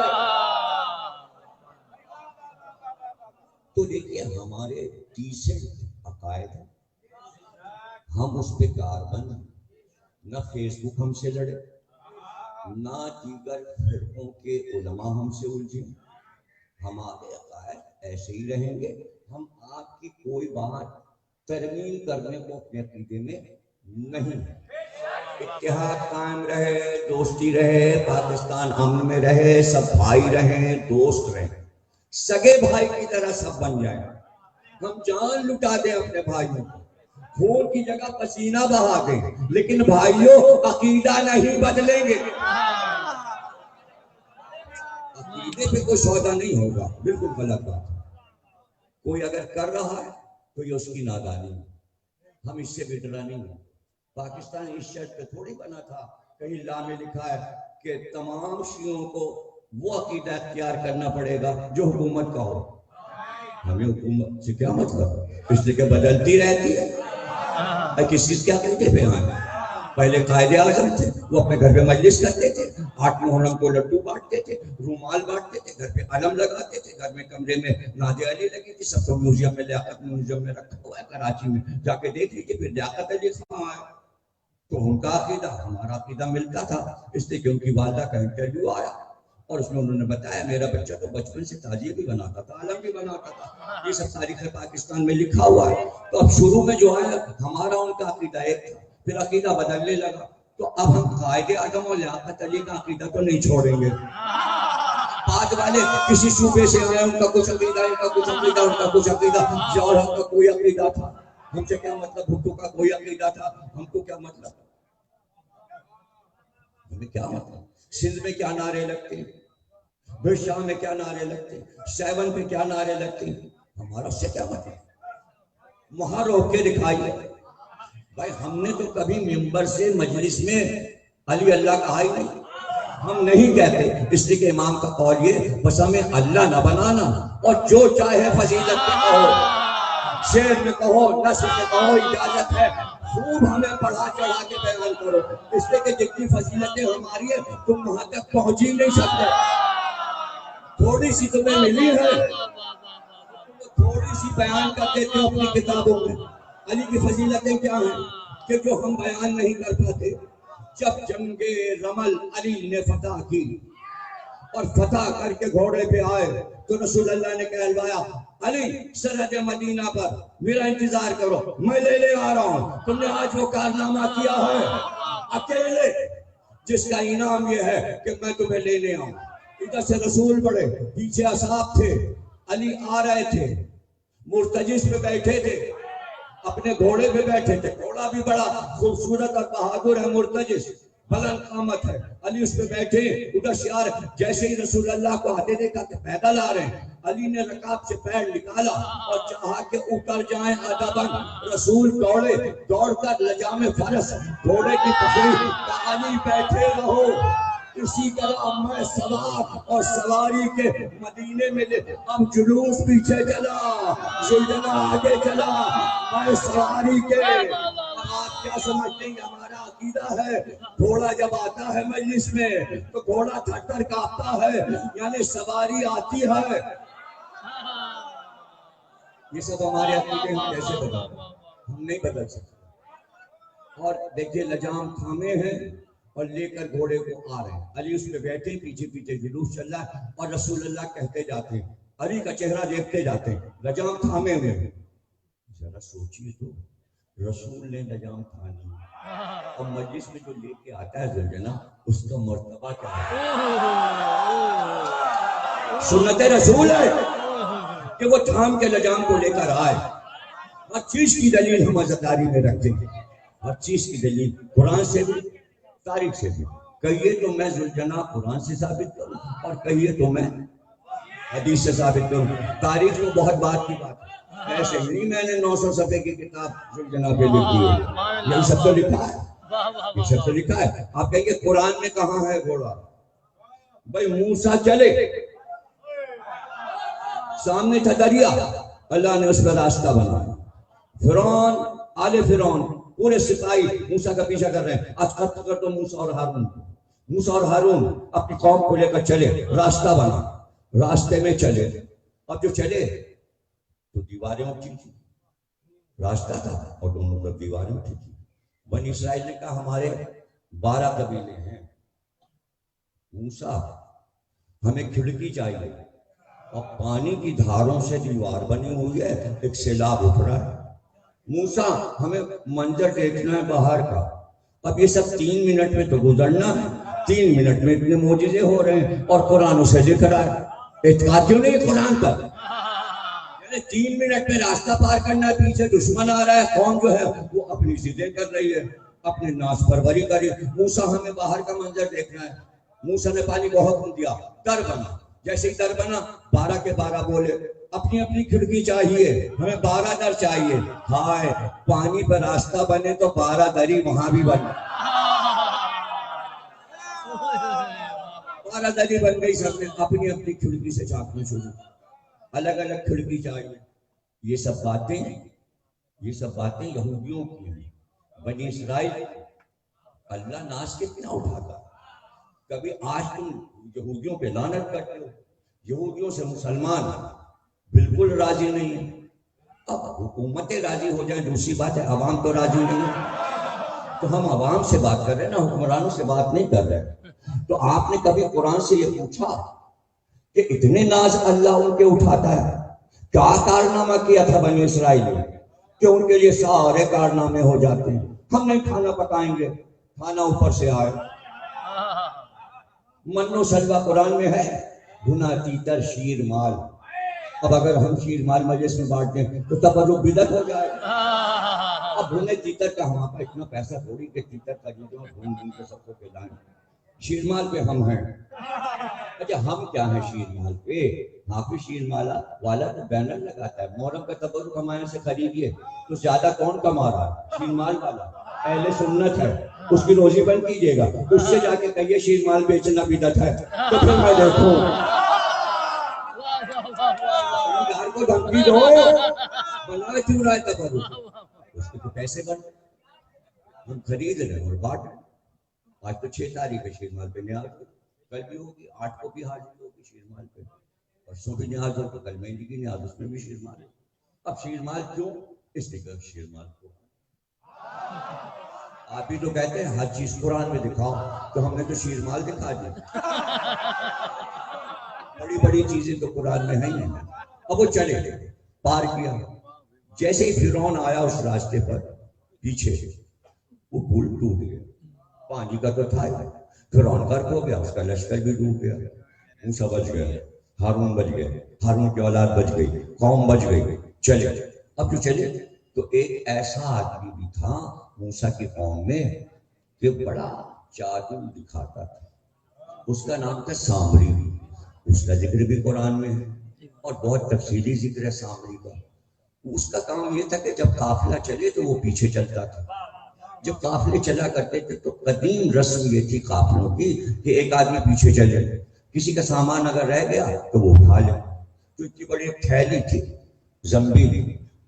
تو دیکھیے ہمارے ڈیسنٹ عقائد ہیں, ہم اس پہ کاربن. نہ فیس بک ہم سے لڑے, نہ دیگر فرقوں کے علماء ہم سے الجھے. ہمارے عقائد ایسے ہی رہیں گے. ہم آپ کی کوئی بات ترمیم کرنے کو اپنے عقیدے میں نہیں ہے. اتحاد قائم رہے, دوستی رہے, پاکستان امن میں رہے, سب بھائی رہیں, دوست رہیں, سگے بھائی کی طرح سب بن جائیں. ہم جان لٹا دیں اپنے بھائیوں کو, خون کی جگہ پسینہ بہا دیں, لیکن بھائیوں عقیدہ نہیں بدلیں گے. عقیدے پہ کوئی سودا نہیں ہوگا, بالکل غلط بات ہے. کوئی اگر کر رہا ہے تو یہ اس کی نادانی ہے, ہم اس سے بھی ڈرا نہیں ہیں. پاکستان اس شرط پہ تھوڑی بنا تھا, کہیں لا میں لکھا ہے کہ تمام شیعوں کو وہ عقیدہ اختیار کرنا پڑے گا جو حکومت کا ہو. ہمیں حکومت سے کیا مطلب, اس لیے کہ بدلتی رہتی ہے. کس چیز کے عقیدے پہ آئے؟ پہلے قائد اعظم تھے, وہ اپنے گھر پہ مجلس کرتے تھے, 8 محرم کو لڈو بانٹتے تھے, رومال بانٹتے تھے, گھر پہ علم لگاتے تھے, گھر میں کمرے میں ناد علی لگی تھی, سب کو میوزیم میں لیاقت میوزیم میں رکھا ہوا ہے کراچی میں, جا کے دیکھ لیجیے. پھر لیاقت علی خان آئے تو ان کا عقیدہ ہمارا عقیدہ ملتا تھا, اس لیے کہ ان کی والدہ کا انٹرویو آیا اور اس میں انہوں نے بتایا میرا بچہ تو بچپن سے تاجیہ بھی بناتا تھا, علم بھی بناتا تھا. یہ سب تاریخ پاکستان میں لکھا ہوا ہے. تو اب شروع میں جو ہے ہمارا ان کا عقیدہ ایک تھا, پھر عقیدہ بدلنے لگا. تو اب ہم قائد اعظم اور لیاقت علی کا عقیدہ تو نہیں چھوڑیں گے. بعد والے کسی صوبے سے آئے, ان کا کچھ عقیدہ, ان کا کچھ عقیدہ, ان کا کچھ عقیدہ, جوہر ہم کا کوئی عقیدہ تھا. ہم سے کیا مطلب, بھٹو کا کوئی عقیدہ تھا, ہم کو کیا مطلب, ہمیں کیا مطلب. سندھ میں کیا نعرے لگتے ہیں, شام میں کیا نعرے لگتے ہیں, 7 پہ کیا نعرے لگتے ہیں, ہمارا اس سے کیا مطلب. وہاں روک کے دکھائیے. بھائی ہم نے تو کبھی ممبر سے مجلس میں علی اللہ کہا ہی نہیں, ہم نہیں کہتے, اس لیے کہ امام کا قول یہ بس ہمیں اللہ نہ بنانا, اور جو چاہے فضیلت میں کہو, شعر میں کہو, نثر میں کہو, اجازت ہے, خوب ہمیں پڑھا چڑھا کے بیان کرو. اس لیے کہ جتنی فضیلتیں ہماری ہیں تم وہاں تک پہنچ ہی نہیں سکتے. تھوڑی سی تمہیں ملی ہے, تھوڑی سی بیان کر دیتے ہو اپنی کتابوں میں. علی کی فضیلتیں کیا ہیں کہ جو ہم بیان نہیں کر پاتے. جب جنگ رمل علی نے فتح کی اور فتح کر کے گھوڑے پہ آئے تو رسول اللہ نے کہلوایا علی سرحد مدینہ پر میرا انتظار کرو, میں لے آ رہا ہوں. تم نے آج وہ کارنامہ کیا ہے اکیلے, جس کا انعام یہ ہے کہ میں تمہیں لینے آؤں. ادھر سے رسول بڑھے، پیچھے اصحاب تھے، علی آ رہے تھے، مرتجس پہ بیٹھے تھے، اپنے گھوڑے پہ بیٹھے تھے. گھوڑا بھی بڑا خوبصورت اور بہادر ہے، مرتجس بلند قامت ہے. علی اس پہ بیٹھے، ادھر شعار. جیسے ہی رسول اللہ کو آتے دیکھا کہ پیدل آ رہے ہیں، علی نے رکاب سے پیر نکالا اور چاہا کہ اتر جائیں ادباً. رسول دوڑے، دوڑ کر لجام فرس گھوڑے کی پکڑی کہ علی بیٹھے رہو. اسی طرح میں سوار اور سواری کے مدینے میں لے. اب جلوس پیچھے چلا، زلجنا آگے چلا، میں سواری کے. آپ کیا سمجھتے ہیں ہمارا عقیدہ ہے؟ گھوڑا جب آتا ہے مجلس میں تو گھوڑا تھر تھر کانپتا ہے، یعنی سواری آتی ہے. یہ سب ہمارے عقیدے ہم کیسے بدلیں؟ ہم نہیں بدل سکتے. اور دیکھیے لجام تھامے ہیں اور لے کر گھوڑے کو آ رہے ہیں. علی اس پہ بیٹھے، پیچھے پیچھے جلوس چل رہا ہے اور رسول اللہ کہتے جاتے ہیں، علی کا چہرہ دیکھتے جاتے ہیں، لجام تھامے ہوئے ہیں. ذرا سوچیے تو، رسول نے لجام تھامی اور مجلس میں جو لے کے آتا ہے زلجنا، اس کا مرتبہ کیا ہے؟ سنت رسول ہے کہ وہ تھام کے لجام کو لے کر آئے. ہر چیز کی دلیل ہم عزتداری میں رکھتے ہیں، ہر چیز کی دلیل قرآن سے بھی تاریخ سے بھی. کہیے تو میں ذوالجناح قرآن سے ثابت کروں اور کہیے تو میں حدیث سے ثابت کروں. تاریخ تو بہت بات کی بات ہے، ایسے ہی نہیں میں نے 900 صفحے کی کتاب ذوالجناح پہ لکھ دی ہے. یہ سب تو لکھا ہے، یہ سب تو لکھا ہے. آپ کہیں گے قرآن میں کہاں ہے گھوڑا؟ بھائی موسیٰ چلے، سامنے تھا دریا، اللہ نے اس پر راستہ بنایا. فرعون، آل فرعون پورے سپاہی موسیٰ کا پیچھا کر رہے ہیں. آج کر تو موسیٰ اور ہارون اپنی قوم کو لے کر چلے، راستہ بنا، راستے میں چلے. اب جو چلے تو دیواریں اٹھی تھی، راستہ تھا اور دونوں پر دیواریں اٹھی تھی. بنی اسرائیل نے کہا ہمارے 12 قبیلے ہیں، موسیٰ ہمیں کھڑکی چاہیے اور پانی کی دھاروں سے دیوار بنی ہوئی ہے، ایک سیلاب اٹھ رہا ہے. موسیٰ ہمیں منظر دیکھنا ہے باہر کا. اب یہ سب 3 منٹ میں تو گزرنا ہے، 3 منٹ میں اتنے معجزے ہو رہے ہیں اور قرآن اسے لکھ رہا ہے. اعتقاد کیوں نہیں قرآن پر؟ 3 منٹ میں راستہ پار کرنا ہے، پیچھے دشمن آ رہا ہے، قوم جو ہے وہ اپنی ضدیں کر رہی ہے، اپنے ناس پروری کر رہی ہے. موسیٰ ہمیں باہر کا منظر دیکھنا ہے. موسیٰ نے پانی کو حکم دیا، در بنا. جیسے ہی در بنا 12 کے 12 بولے اپنی اپنی کھڑکی چاہیے، ہمیں 12 در چاہیے. ہائے، پانی پر راستہ بنے تو 12 دری وہاں بھی بنے. 12 دری بن گئی، سب نے اپنی اپنی کھڑکی سے جھانکنا شروع. الگ الگ کھڑکی چاہیے. یہ سب باتیں یہودیوں کی ہیں. بنی اسرائیل اللہ ناز کتنا اٹھاتا. کبھی آج تم یہودیوں پہ لعنت کرتے ہو. یہودیوں سے مسلمان بالکل راضی نہیں ہے. اب حکومتیں راضی ہو جائیں دوسری بات ہے، عوام تو راضی نہیں ہے. تو ہم عوام سے بات کر رہے ہیں نا، حکمرانوں سے بات نہیں کر رہے. تو آپ نے کبھی قرآن سے یہ پوچھا کہ اتنے ناز اللہ ان کے اٹھاتا ہے؟ کیا کارنامہ کیا تھا بنی اسرائیل نے کہ ان کے لیے سارے کارنامے ہو جاتے ہیں؟ ہم نہیں کھانا پکائیں گے، کھانا اوپر سے آئے. من و سلوہ قرآن میں ہے، بھنا تیتر شیر مال. اب اگر ہم شیر مال مجلس میں بانٹ دیں تو تبرک بدعت ہو جائے. اب بھنے تیتر کا ہمارا اتنا پیسہ تھوڑی کہ تیتر خریدیں اور بھون کے سب کو کھلائیں. شیر مال پہ ہم ہیں. اچھا ہم کیا ہیں شیر مال پہ؟ حافظ شیر مالا والا تو بینر لگاتا ہے محرم کا تبرک ہمارے سے خریدیے، تو زیادہ کون کما رہا ہے؟ شیر مال والا. اہل سنت ہے، اس کی روزی بند کیجیے گا. اس سے جا کے کہیے شیر مال بیچنا بدعت ہے تو پھر میں دیکھوں. یار کو دھمکی دو، بنا کیوں رہا ہے تبرک؟ اس کے تو پیسے بن، ہم خرید رہے ہیں اور بانٹ رہے ہیں. آج تو 6 تاریخ ہے، شیر مال پہ نیاز ہو، کل بھی ہوگی، 8 کو بھی حاضری ہوگی شیر مال پہ. پرسوں بھی نیاز ہو تو کل مہندی کی نیاز، اس میں بھی شیر مال ہے. اب شیر مال کیوں؟ اس لیے کہ شیر مال کو آپ ہی تو کہتے ہیں ہر چیز قرآن میں دکھاؤ، تو ہم نے تو شیر مال دکھا دی. بڑی بڑی چیزیں تو قرآن میں ہیں ہی نہیں. اب وہ چلے پار کیا. جیسے ہی فرعون آیا اس راستے پر پیچھے، وہ پل ٹوٹ گیا. پانی کا تو تھا ہی. فرعون غرق ہو گیا، اس کا لشکر بھی ڈوب گیا، موسیٰ بچ گئے، ہارون بچ گئے، ہارون کی اولاد بچ گئی، قوم بچ گئی، چلے۔ اب جو چلے تو ایک ایسا آدمی بھی تھا موسیٰ کی قوم میں کہ بڑا جادو دکھاتا تھا، اس کا نام تھا سامری، اس کا ذکر بھی قرآن میں ہے اور بہت تفصیلی ذکر ہے سامری کا۔ اس کا کام یہ تھا کہ جب قافلہ چلے تو وہ پیچھے چلتا تھا، جب قافلے چلا کرتے تھے تو قدیم رسم یہ تھی قافلوں کی کہ ایک آدمی پیچھے چلے، کسی کا سامان اگر رہ گیا تو وہ اٹھا لے۔ تو اتنی بڑی ایک تھیلی تھی زمبیلی،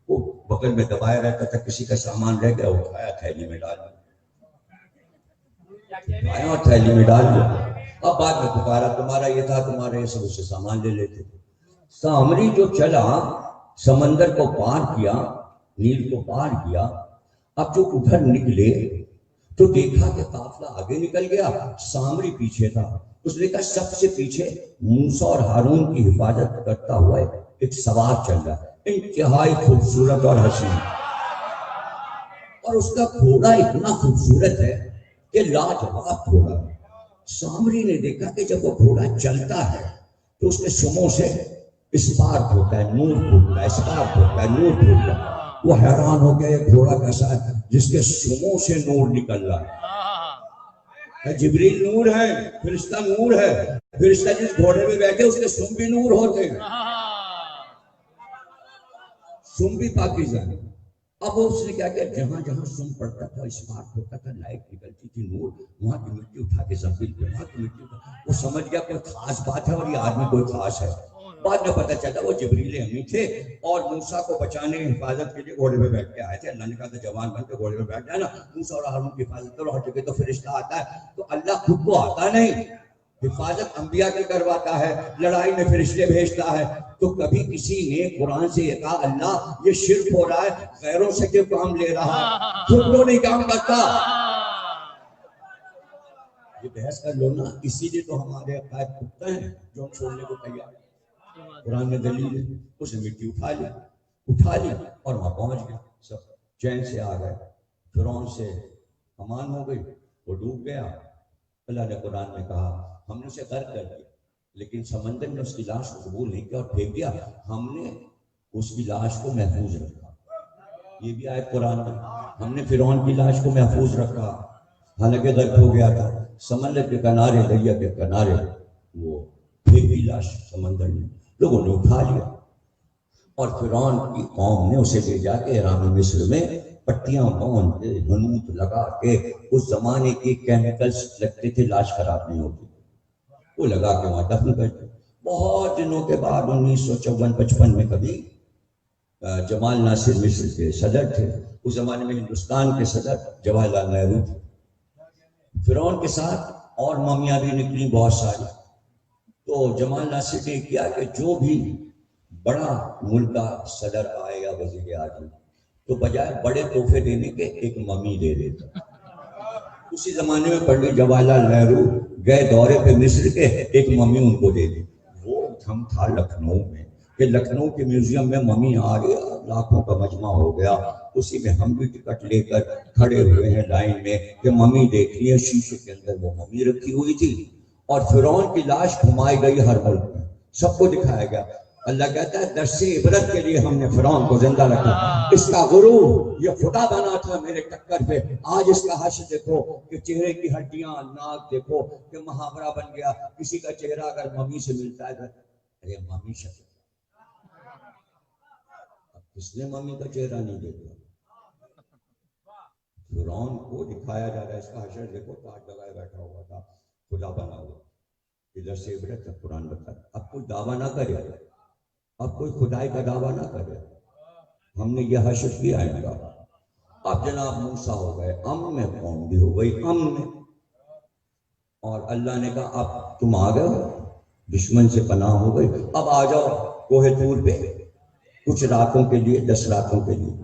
وہ بغل میں دبایا رہتا تھا، کسی کا سامان رہ گیا اٹھایا تھیلی میں ڈال دیا، اور تھیلی میں ڈال دیا۔ اب بعد میں پکارا تمہارا یہ تھا، تمہارا یہ سب، اس سے سامان لے لیتے۔ سامری جو چلا سمندر کو پار کیا، نیل کو پار کیا، اب جو ادھر نکلے تو دیکھا کہ قافلہ آگے نکل گیا، سامری پیچھے تھا۔ اس نے کہا سب سے پیچھے موسیٰ اور ہارون کی حفاظت کرتا ہوا ایک سوار چل رہا ہے، انتہائی خوبصورت اور حسین، اور اس کا گھوڑا اتنا خوبصورت ہے کہ لاجواب گھوڑا۔ سامری نے دیکھا کہ جب وہ گھوڑا چلتا ہے تو اس کے سموں سے اسپارک ہوتا ہے، نور پھوٹتا ہے، اسپارک ہوتا ہے، نور پھوٹتا ہے۔ وہ حیران ہو گیا یہ گھوڑا کیسا ہے جس کے سموں سے نور نکل رہا ہے؟ جبریل نور ہے، فرشتہ نور ہے، فرشتہ جس گھوڑے میں بیٹھے اس کے سم بھی نور ہوتے ہیں، سم بھی پاکیزہ ہے۔ اب اس نے کیا کیا، جہاں جہاں سم پڑتا تھا اسپارک ہوتا تھا، لائٹ نکلتی تھی، نور، وہاں کی مٹی اٹھا کے زمین پہ، وہاں کی مٹی اٹھا، وہ سمجھ گیا کوئی خاص بات ہے اور یہ آدمی کوئی خاص ہے۔ بعد میں پتہ چلا وہ جبریل امی تھے اور موسیٰ کو بچانے حفاظت کے لیے گھوڑے پہ بیٹھ کے آئے تھے۔ اللہ نے کہا تھا جوان بن کے گھوڑے پہ بیٹھ جائے نا، موسیٰ اور ہارون کی حفاظت کرو، ہر جگہ تو فرشتہ آتا ہے، تو اللہ خود کو آتا نہیں، حفاظت انبیاء کی کرواتا ہے، لڑائی میں فرشتے بھیجتا ہے۔ تو کبھی کسی نے قرآن سے یہ کہا اللہ یہ شرک ہو رہا ہے، غیروں سے کیوں کام لے رہا ہے، خود کو نہیں کام کرتا؟ یہ بحث کر لو نا، اسی لیے تو ہمارے عقائد پختہ ہیں جو ہم چھوڑنے کو تیار ہیں۔ قرآن میں دلیل ہے، اس نے مٹی اٹھا لی اور وہاں پہنچ گیا، سب چین سے آ گئے، فرعون سے امان ہو گئی، وہ ڈوب گیا۔ اللہ نے قرآن میں کہا ہم نے اسے غرق کر دیا، لیکن سمندر میں اس کی لاش کو قبول نہیں کیا اور پھینک دیا، ہم نے اس کی لاش کو محفوظ رکھا۔ یہ بھی آیت قرآن میں، ہم نے فرعون کی لاش کو محفوظ رکھا، حالانکہ غرق ہو گیا تھا، سمندر کے کنارے، دریا کے کنارے وہ پھینک دی لاش سمندر میں، لوگوں نے اٹھا لیا اور فرعون کی قوم نے اسے لے جا کے احرام مصر میں پٹیاں باندھ کے، حنوط لگا کے، اس زمانے کے کیمیکلز لگتے تھے لاش خراب نہیں ہوتی، وہ لگا کے وہاں دفن کر دیا۔ بہت دنوں کے بعد 1954-55 میں کبھی جمال ناصر مصر کے صدر تھے، اس زمانے میں ہندوستان کے صدر جواہر لال نہرو تھے، فرعون کے ساتھ اور ممیاں بھی نکلی بہت ساری۔ تو جمال ناصر نے کیا کہ جو بھی بڑا ملک کا صدر آئے یا وزیر اعظم تو بجائے بڑے تحفے دینے کے ایک ممی دے دیتا۔ اسی زمانے میں پنڈت جواہر لال نہرو گئے دورے پہ مصر کے، ایک ممی ان کو دے دی۔ وہ ہم تھا لکھنؤ میں کہ لکھنؤ کے میوزیم میں ممی آ گیا، لاکھوں کا مجمع ہو گیا، اسی میں ہم بھی ٹکٹ لے کر کھڑے ہوئے ہیں لائن میں کہ ممی دیکھیے، شیشے کے اندر وہ ممی رکھی ہوئی تھی اور فرعون کی لاش گھمائی گئی ہر ملک میں، سب کو دکھایا گیا۔ اللہ کہتا ہے درس عبرت کے لیے ہم نے فرعون کو زندہ رکھا، اس کا غرور یہ خدا بنا تھا میرے ٹکر پہ، آج اس کا حشر دیکھو کہ چہرے کی ہڈیاں، ناک دیکھو کہ محاورہ بن گیا، کسی کا چہرہ اگر ممی سے ملتا ہے ارے ممی شکل، اب کس نے ممی کا چہرہ نہیں دیکھا؟ فرعون کو دکھایا جا رہا ہے، اس کا حشر دیکھو، تاج لگائے بیٹھا ہوا تھا، خدا بنا ہوا۔ ادھر سے عبرت ہے، قرآن بتا ہے اب کوئی دعویٰ نہ کرے، اب کوئی خدائی کا دعویٰ نہ کرے، ہم نے یہ حشر کیا ہے کا۔ اب جناب موسیٰ ہو گئے امن میں، قوم بھی ہو گئی امن میں، اور اللہ نے کہا اب تم آ گئے ہو، دشمن سے پناہ ہو گئی، اب آ جاؤ کوہ طور پہ کچھ راتوں کے لیے، 10 راتوں کے لیے،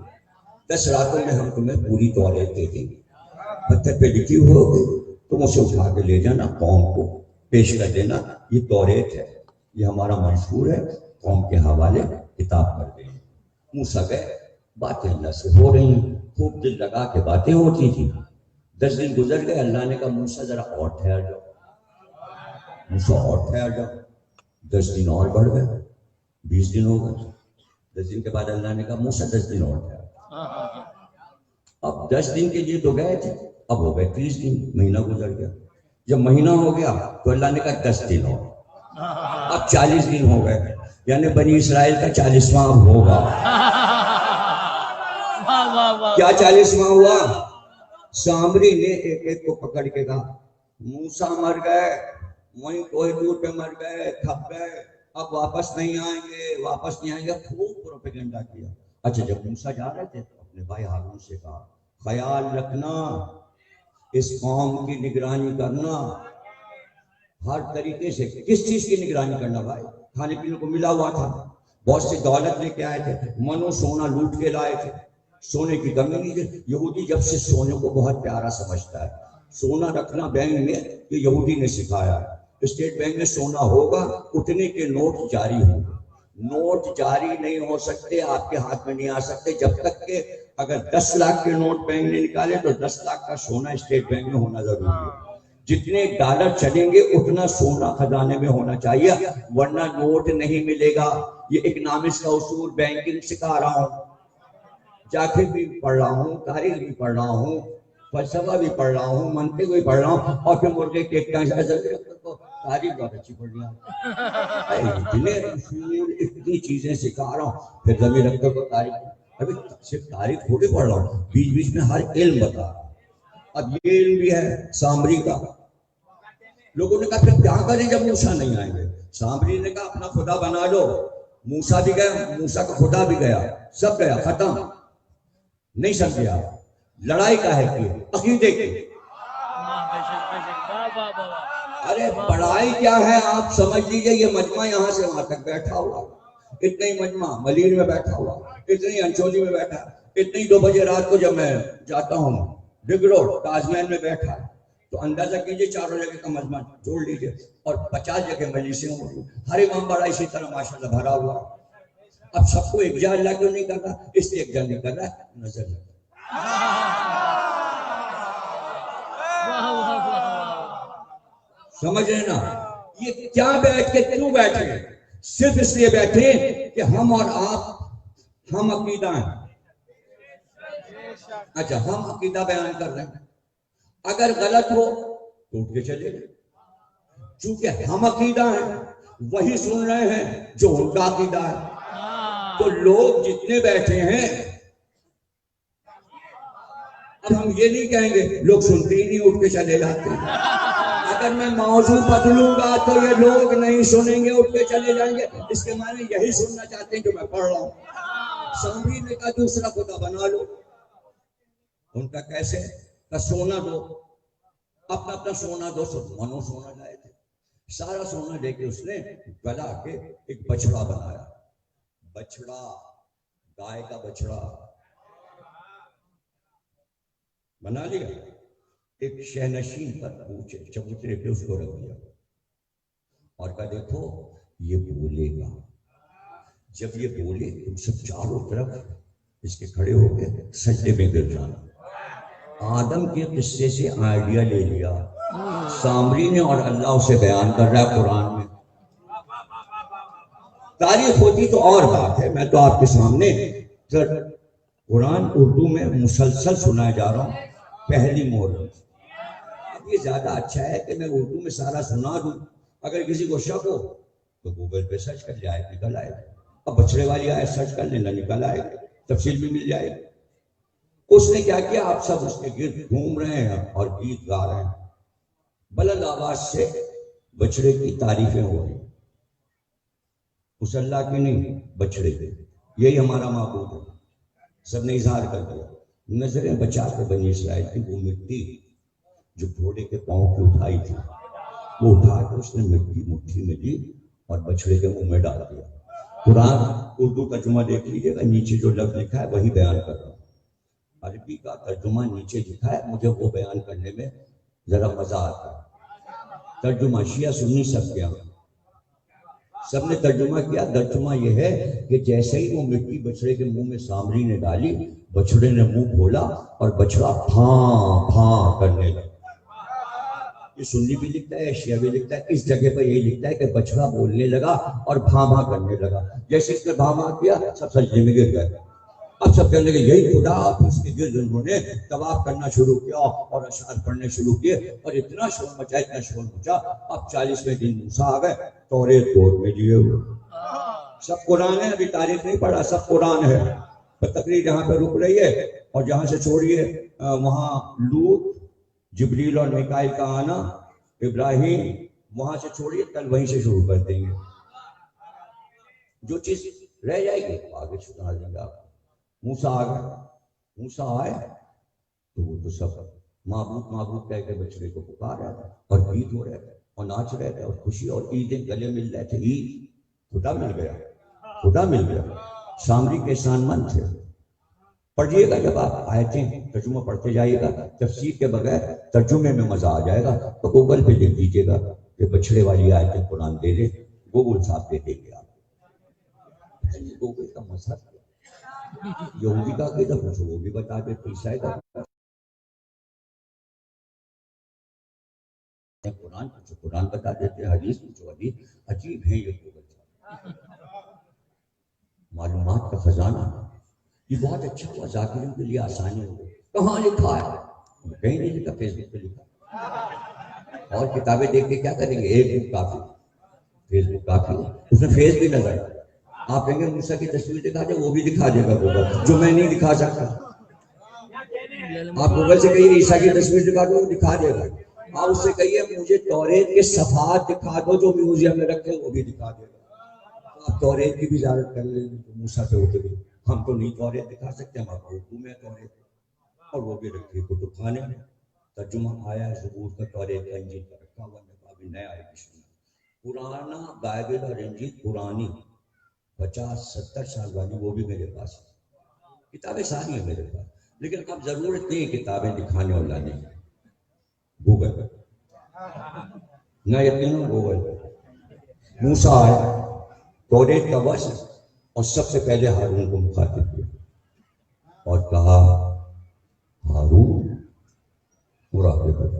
10 راتوں میں ہم تمہیں پوری توریت دے دیں گے، پتھر پہ لکھی ہوئی ہوگی، تم اسے اٹھا کے لے جانا، قوم کو پیش کر دینا، یہ توریت ہے، یہ ہمارا منشور ہے، قوم کے حوالے کتاب کر دیں۔ موسیٰ گئے، باتیں اللہ سے ہو رہی ہیں، خوب دل لگا کے باتیں ہوتی تھیں۔ 10 دن گزر گئے، اللہ نے کہا موسیٰ ذرا اور ٹھہر جاؤ، موسیٰ اور ٹھہر جاؤ. 10 دن اور بڑھ گئے, 20 دن ہو گئے. 10 دن کے بعد اللہ نے کہا موسیٰ 10 دن اور ٹھہر. اب 10 دن کے لیے تو گئے تھے, اب ہو گئے 30 دن, مہینہ گزر گیا. جب مہینہ ہو گیا تو اللہ نے کہا 10 دن اور, اب 40 دن ہو گئے, یعنی بنی اسرائیل کا 40واں اب ہوگا. کیا 40واں ہوا؟ سامری نے ایک ایک کو پکڑ کے کہا موسیٰ مر گئے, وہیں کوئی دور پہ مر گئے, تھک گئے, اب واپس نہیں آئیں گے, واپس نہیں آئیں گے. خوب پروپیگنڈا کیا. اچھا جب موسیٰ جا رہے تھے تو اپنے بھائی ہارون سے کہا خیال رکھنا, اس قوم کی نگرانی کرنا, ہر طریقے سے. کس چیز کی نگرانی کرنا بھائی؟ کھانے پینے کو ملا ہوا تھا, بہت سی دولت لے کے آئے تھے, منو سونا لوٹ کے لائے تھے, سونے کی کمی نہیں تھی. یہودی جب سے سونے کو بہت پیارا سمجھتا ہے. سونا رکھنا بینک میں یہ یہودی نے سکھایا ہے. اسٹیٹ بینک میں سونا ہوگا, اتنے کے نوٹ جاری ہوں گے. نوٹ جاری نہیں ہو سکتے, آپ کے ہاتھ میں نہیں آ سکتے جب تک کہ اگر 10 لاکھ کے نوٹ بینک نے نکالے تو 10 لاکھ کا سونا اسٹیٹ بینک میں ہونا ضروری ہے. جتنے ڈالر چلیں گے اتنا سونا خزانے میں ہونا چاہیے, ورنہ نوٹ نہیں ملے گا. یہ اکنامکس کا اصول بینکنگ سکھا رہا ہوں, جا کے بھی پڑھ رہا ہوں, تاریخ بھی پڑھ رہا ہوں, فلسفہ بھی پڑھ رہا ہوں, منطق بھی پڑھ رہا ہوں, اور پھر مرغے کے تاریخ بہت اچھی پڑھ لیا. اتنے اصول, اتنی چیزیں سکھا رہا ہوں, پھر زمین رکھتے کو تاریخ. ابھی صرف تاریخ تھوڑی پڑھ رہا ہوں, بیچ بیچ میں ہر علم بتا رہا ہوں. اب یہ علم بھی ہے سامری کا. لوگوں نے کہا پھر کیا کریں جب موسیٰ نہیں آئیں گے؟ سامری نے کہا اپنا خدا بنا لو. موسیٰ بھی گیا, موسیٰ کا خدا بھی گیا, سب گیا, ختم. نہیں سمجھے آپ؟ لڑائی کا ہے کہ عقیدے کی. ارے بڑائی کیا ہے آپ سمجھ لیجئے. یہ مجمع یہاں سے وہاں تک بیٹھا ہوا, اتنا ہی مجمع ملیر میں بیٹھا ہوا, اتنی انچولی میں بیٹھا, اتنی 2 بجے رات کو جب میں جاتا ہوں ڈگ روڈ تاج محل میں بیٹھا, تو اندازہ کیجئے 4 جگہ کا مجمع جوڑ لیجئے, اور 50 جگہ مجلسیں ہوں. ہر امام بڑا اسی طرح ماشاءاللہ بھرا ہوا. اب سب کو ایک جا اللہ کیوں نہیں کر رہا؟ اس لیے ایک جا نہیں کر رہا ہے, نظر لگا. سمجھ رہے نا؟ یہ کیا بیٹھ کے کیوں بیٹھے؟ صرف اس لیے بیٹھے کہ ہم اور آپ ہم عقیدہ ہیں. اچھا ہم عقیدہ بیان کر رہے ہیں, اگر غلط ہو تو اٹھ کے چلے جائیں. چونکہ ہم عقیدہ ہیں, وہی سن رہے ہیں جو ان کا عقیدہ ہے. تو لوگ جتنے بیٹھے ہیں, اب ہم یہ نہیں کہیں گے لوگ سنتے ہی نہیں, اٹھ کے چلے جاتے ہیں. اگر میں موضوع بدلوں گا تو یہ لوگ نہیں سنیں گے, اٹھ کے چلے جائیں گے. اس کے معنی یہی سننا چاہتے ہیں جو میں پڑھ رہا ہوں. سامری نے کہا دوسرا خدا بنا لو. ان کا کیسے؟ کہ سونا دو, اپنا اپنا سونا دو. سب منو سونا لائے تھے, سارا سونا لے کے اس نے گلا کے ایک بچڑا بنایا. بچڑا, گائے کا بچڑا بنا لیا. ایک شہنشین پر پوچھے چبوترے پہ اس کو رکھ دیا, اور کہا دیکھو یہ بولے گا. جب یہ بولے تم سب چاروں طرف اس کے کھڑے ہو کے سجدے میں گر جانا. آدم کے قصے سے آئیڈیا لے لیا سامری نے, اور اللہ اسے بیان کر رہا ہے قرآن میں. تاریخ ہوتی تو اور بات ہے, میں تو آپ کے سامنے قرآن اردو میں مسلسل سنایا جا رہا ہوں, پہلی محرم. اب یہ زیادہ اچھا ہے کہ میں اردو میں سارا سنا دوں. اگر کسی کو شک ہو تو گوگل پہ سرچ کر لے, نکل آئے. اب بچڑے والی آئے سرچ کر لینا, نکل آئے, تفصیل بھی مل جائے. اس نے کیا کیا, آپ سب اس کے گرد گھوم رہے ہیں اور گیت گا رہے ہیں. بلند آواز سے بچڑے کی تعریفیں ہو رہی, اس اللہ کی نہیں, بچڑے کی. یہی ہمارا معبود ہے. سب نے اظہار کر دیا. نظریں بچا کے بنی اسرائیل کی وہ مٹی جو گھوڑے کے پاؤں کی اٹھائی تھی, وہ اٹھا کے اس نے مٹی مٹھی میں دی اور بچڑے کے منہ میں ڈال دیا. قرآن اردو ترجمہ دیکھ لیجیے گا, نیچے جو لفظ لکھا ہے وہی بیان کر رہا ہوں. عربی کا ترجمہ نیچے لکھا ہے, مجھے وہ بیان کرنے میں ذرا مزہ آتا ہے. ترجمہ شیعہ سنی سب کیا, سب نے ترجمہ کیا. ترجمہ یہ ہے کہ جیسے ہی وہ مٹی بچڑے کے منہ میں سامری نے ڈالی, بچڑے نے منہ کھولا اور بچڑا بھاں بھاں کرنے لگا. کہ سنی بھی لکھتا ہے شیعہ بھی لکھتا ہے، اس جگہ پر یہ لکھتا ہے کہ بچڑا بولنے لگا اور بھاں بھاں کرنے لگا، جیسے اس نے بھاں بھاں کیا سب سجدے میں گر گئے۔ اب سب کہنے لگے یہی خدا، پھر اس کے گرد انہوں نے طواف کرنا شروع کیا اور اشعار پڑھنے شروع کیے، اور اتنا شور مچا اتنا شور مچا، اب 40ویں دن موسیٰ آ گئے توریت گود میں لیے ہوئے۔ سب قرآن ہے، ابھی تاریخ نہیں پڑھا، سب قرآن ہے۔ تقریر جہاں پہ رک رہی ہے اور جہاں سے چھوڑیے وہاں لوط، جبریل اور میکائیل کا آنا، ابراہیم، وہاں سے چھوڑیے کل وہیں سے شروع کر دیں گے۔ جو چیز رہ جائے گی آگے سنا دیں گے آپ۔ موسیٰ آ گئے، موسیٰ آئے تو وہ تو سب معبود معبود کہہ کے بچڑے کو پکار رہا تھا اور عید ہو رہے تھے اور ناچ رہے تھے اور خوشی اور عیدیں گلے مل رہے تھے۔ عید خدا مل گیا، خدا مل گیا۔ سامری کے احسان مند تھے۔ پڑھیے گا جب آپ آیتیں ترجمہ پڑھتے جائیے گا، تفسیر کے بغیر ترجمے میں مزہ آ جائے گا، تو گوگل پہ لکھ دیجیے گا کہ بچڑے والی آیتیں قرآن دے دے، گوگل صاحب دے دیں گے آپ۔ گوگل کا مذہب یہودی کا عقیدہ پوچھو وہ بھی بتا دیتے، عیسائی کا قرآن پوچھو قرآن بتا دیتے، حدیث پوچھو حدیث۔ عجیب ہے یہ گوگل معلومات کا خزانہ۔ یہ بہت اچھا ہوا، ذاکرین کے لیے آسانی ہو گئی۔ کہاں لکھا ہے؟ کہیں نہیں لکھا، فیس بک پہ لکھا۔ اور کتابیں دیکھ کے کیا کریں گے؟ ایک بک کافی، فیس بک کافی ہے، اس میں فیس بھی نظر آئے۔ آپ کہیں گے موسیٰ کی تصویر دکھا دیں، وہ بھی دکھا دے گا گوگل، جو میں نہیں دکھا سکتا۔ آپ گوگل سے کہیے عیسیٰ کی تصویر دکھا دو، وہ دکھا دے گا۔ آپ اس سے کہیے مجھے توریت کے صفحات دکھا دو جو میوزیم میں رکھے، وہ بھی دکھا دے گا۔ آپ توریت کی بھی زیارت کر لیں گے موسیٰ سے ہوتے ہوئے، ہم تو نہیں توریت دکھا سکتے، ہمارا اردو میں توریت اور وہ بھی رکھی کتب خانے میں، ترجمہ آیا ہے زبور کا، توریت کا، انجیل کا رکھا ہوا ہے، ابھی نیا ایڈیشن ہے۔ پرانا بائبل اور انجیل پرانی 50-70 سال والی وہ بھی میرے پاس ہے، کتابیں ساری ہیں میرے پاس، لیکن اب ضرورت نہیں کتابیں دکھانے اور لانے کی۔ گوگل نہ یقین ہو گوگل۔ موسیٰ آئے، توریت کا وصف، اور سب سے پہلے ہارون کو مخاطب کیا اور کہا ہارون، مراقبت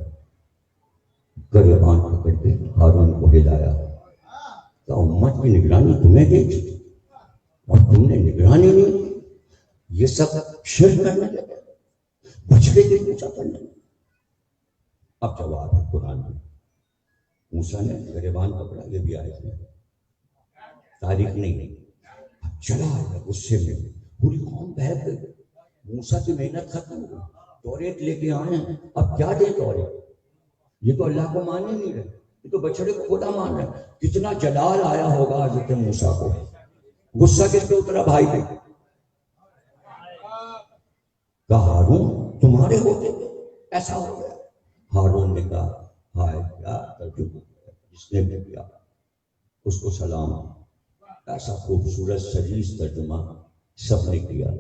گریبان پکڑ کے ہارون کو ہلایا کہ امت کی نگرانی تمہیں دے دی اور تم نے نگرانی نہیں کی، یہ سب شرک کرنے لگے، بچڑے کی پوجا کرنے لگے۔ اب جواب ہے قرآن میں، موسیٰ نے گریبان پکڑا، یہ بھی آیت میں تاریخ نہیں، چلا آیا غصے میں، پوری قوم بہک گئی، موسیٰ کی محنت ختم ہو گئی، توریت لے کے آئے ہیں، اب کیا دے توریت؟ یہ تو اللہ کو مان ہی نہیں رہے، یہ تو بچڑے کو خدا مان رہے ہیں۔ کتنا جلال آیا ہوگا حضرت موسیٰ کو، غصہ کس پہ اترا؟ بھائی پہ۔ کہا ہارون تمہارے ہوتے ایسا ہو گیا؟ ہارون نے کہا ہائے کیا ترجمہ جس نے بھی کیا اس کو سلام، ایسا خوبصورت سلیس ترجمہ سب نے کیا۔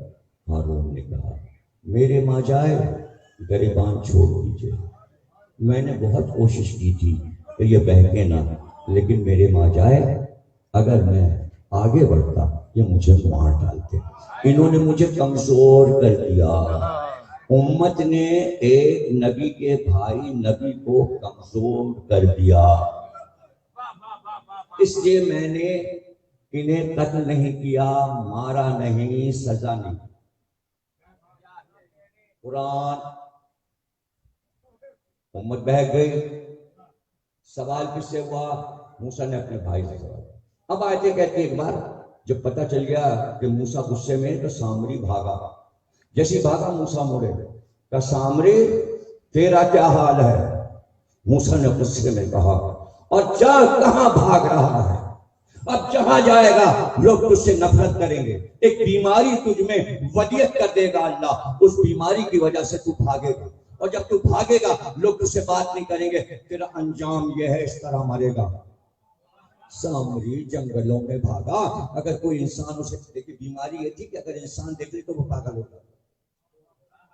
ہارون نے کہا میرے ماں جائے گریبان چھوڑ دیجئے، میں نے بہت کوشش کی تھی کہ یہ بہکے نہ، لیکن میرے ماں جائے اگر میں آگے بڑھتا یہ مجھے مار ڈالتے، انہوں نے مجھے کمزور کر دیا۔ امت نے ایک نبی کے بھائی نبی کو کمزور کر دیا، اس لیے میں نے انہیں قتل نہیں کیا، مارا نہیں، سزا نہیں۔ قرآن امت بہک گئی، سوال کس سے ہوا؟ موسیٰ نے اپنے بھائی سے سوال۔ اب آیتیں کہتی ہیں ایک بار جب پتہ چل گیا کہ موسیٰ غصے میں، تو سامری بھاگا، جیسی بھاگا موسیٰ مڑے، کہ سامری تیرا کیا حال ہے؟ موسیٰ نے غصے میں کہا اور جا کہاں بھاگ رہا ہے؟ اب جہاں جائے گا لوگ تجھ سے نفرت کریں گے، ایک بیماری تجھ میں ودیت کر دے گا اللہ، اس بیماری کی وجہ سے تو بھاگے گا، اور جب تو بھاگے گا لوگ تجھ سے بات نہیں کریں گے، تیرا انجام یہ ہے، اس طرح مرے گا۔ سامری جنگلوں میں بھاگا، اگر کوئی انسان اسے دیکھے، بیماری یہ تھی کہ اگر انسان دیکھ لے تو وہ پاگل ہوتا،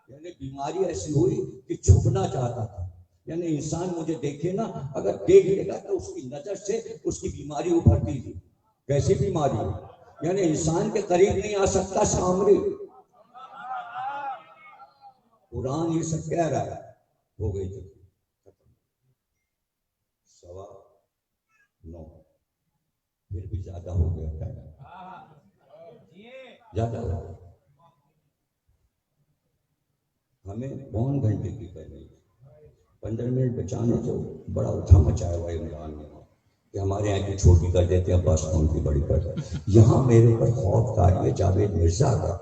یعنی بیماری ایسی ہوئی کہ چھپنا چاہتا تھا، یعنی انسان مجھے دیکھے نا، اگر دیکھ لے گا تو اس کی نظر سے اس کی بیماری ابھرتی تھی۔ کیسی بیماری؟ یعنی انسان کے قریب نہیں آ سکتا سامری۔ قرآن یہ سب کہہ رہا ہے، ہو گئی تھی پھر بھی زیادہ ہو گیا، زیادہ ہو گیا. ہمیں 3 گھنٹے کی کرنی، 15 منٹ بچانے تو بڑا اٹھا مچایا ہوا عمران نے کہ ہمارے یہاں کی چھوٹی کر دیتے ہیں، عباس خان کی بڑی کر دیتے ہیں. یہاں میرے اوپر خوف تاری ہے جاوید مرزا کا.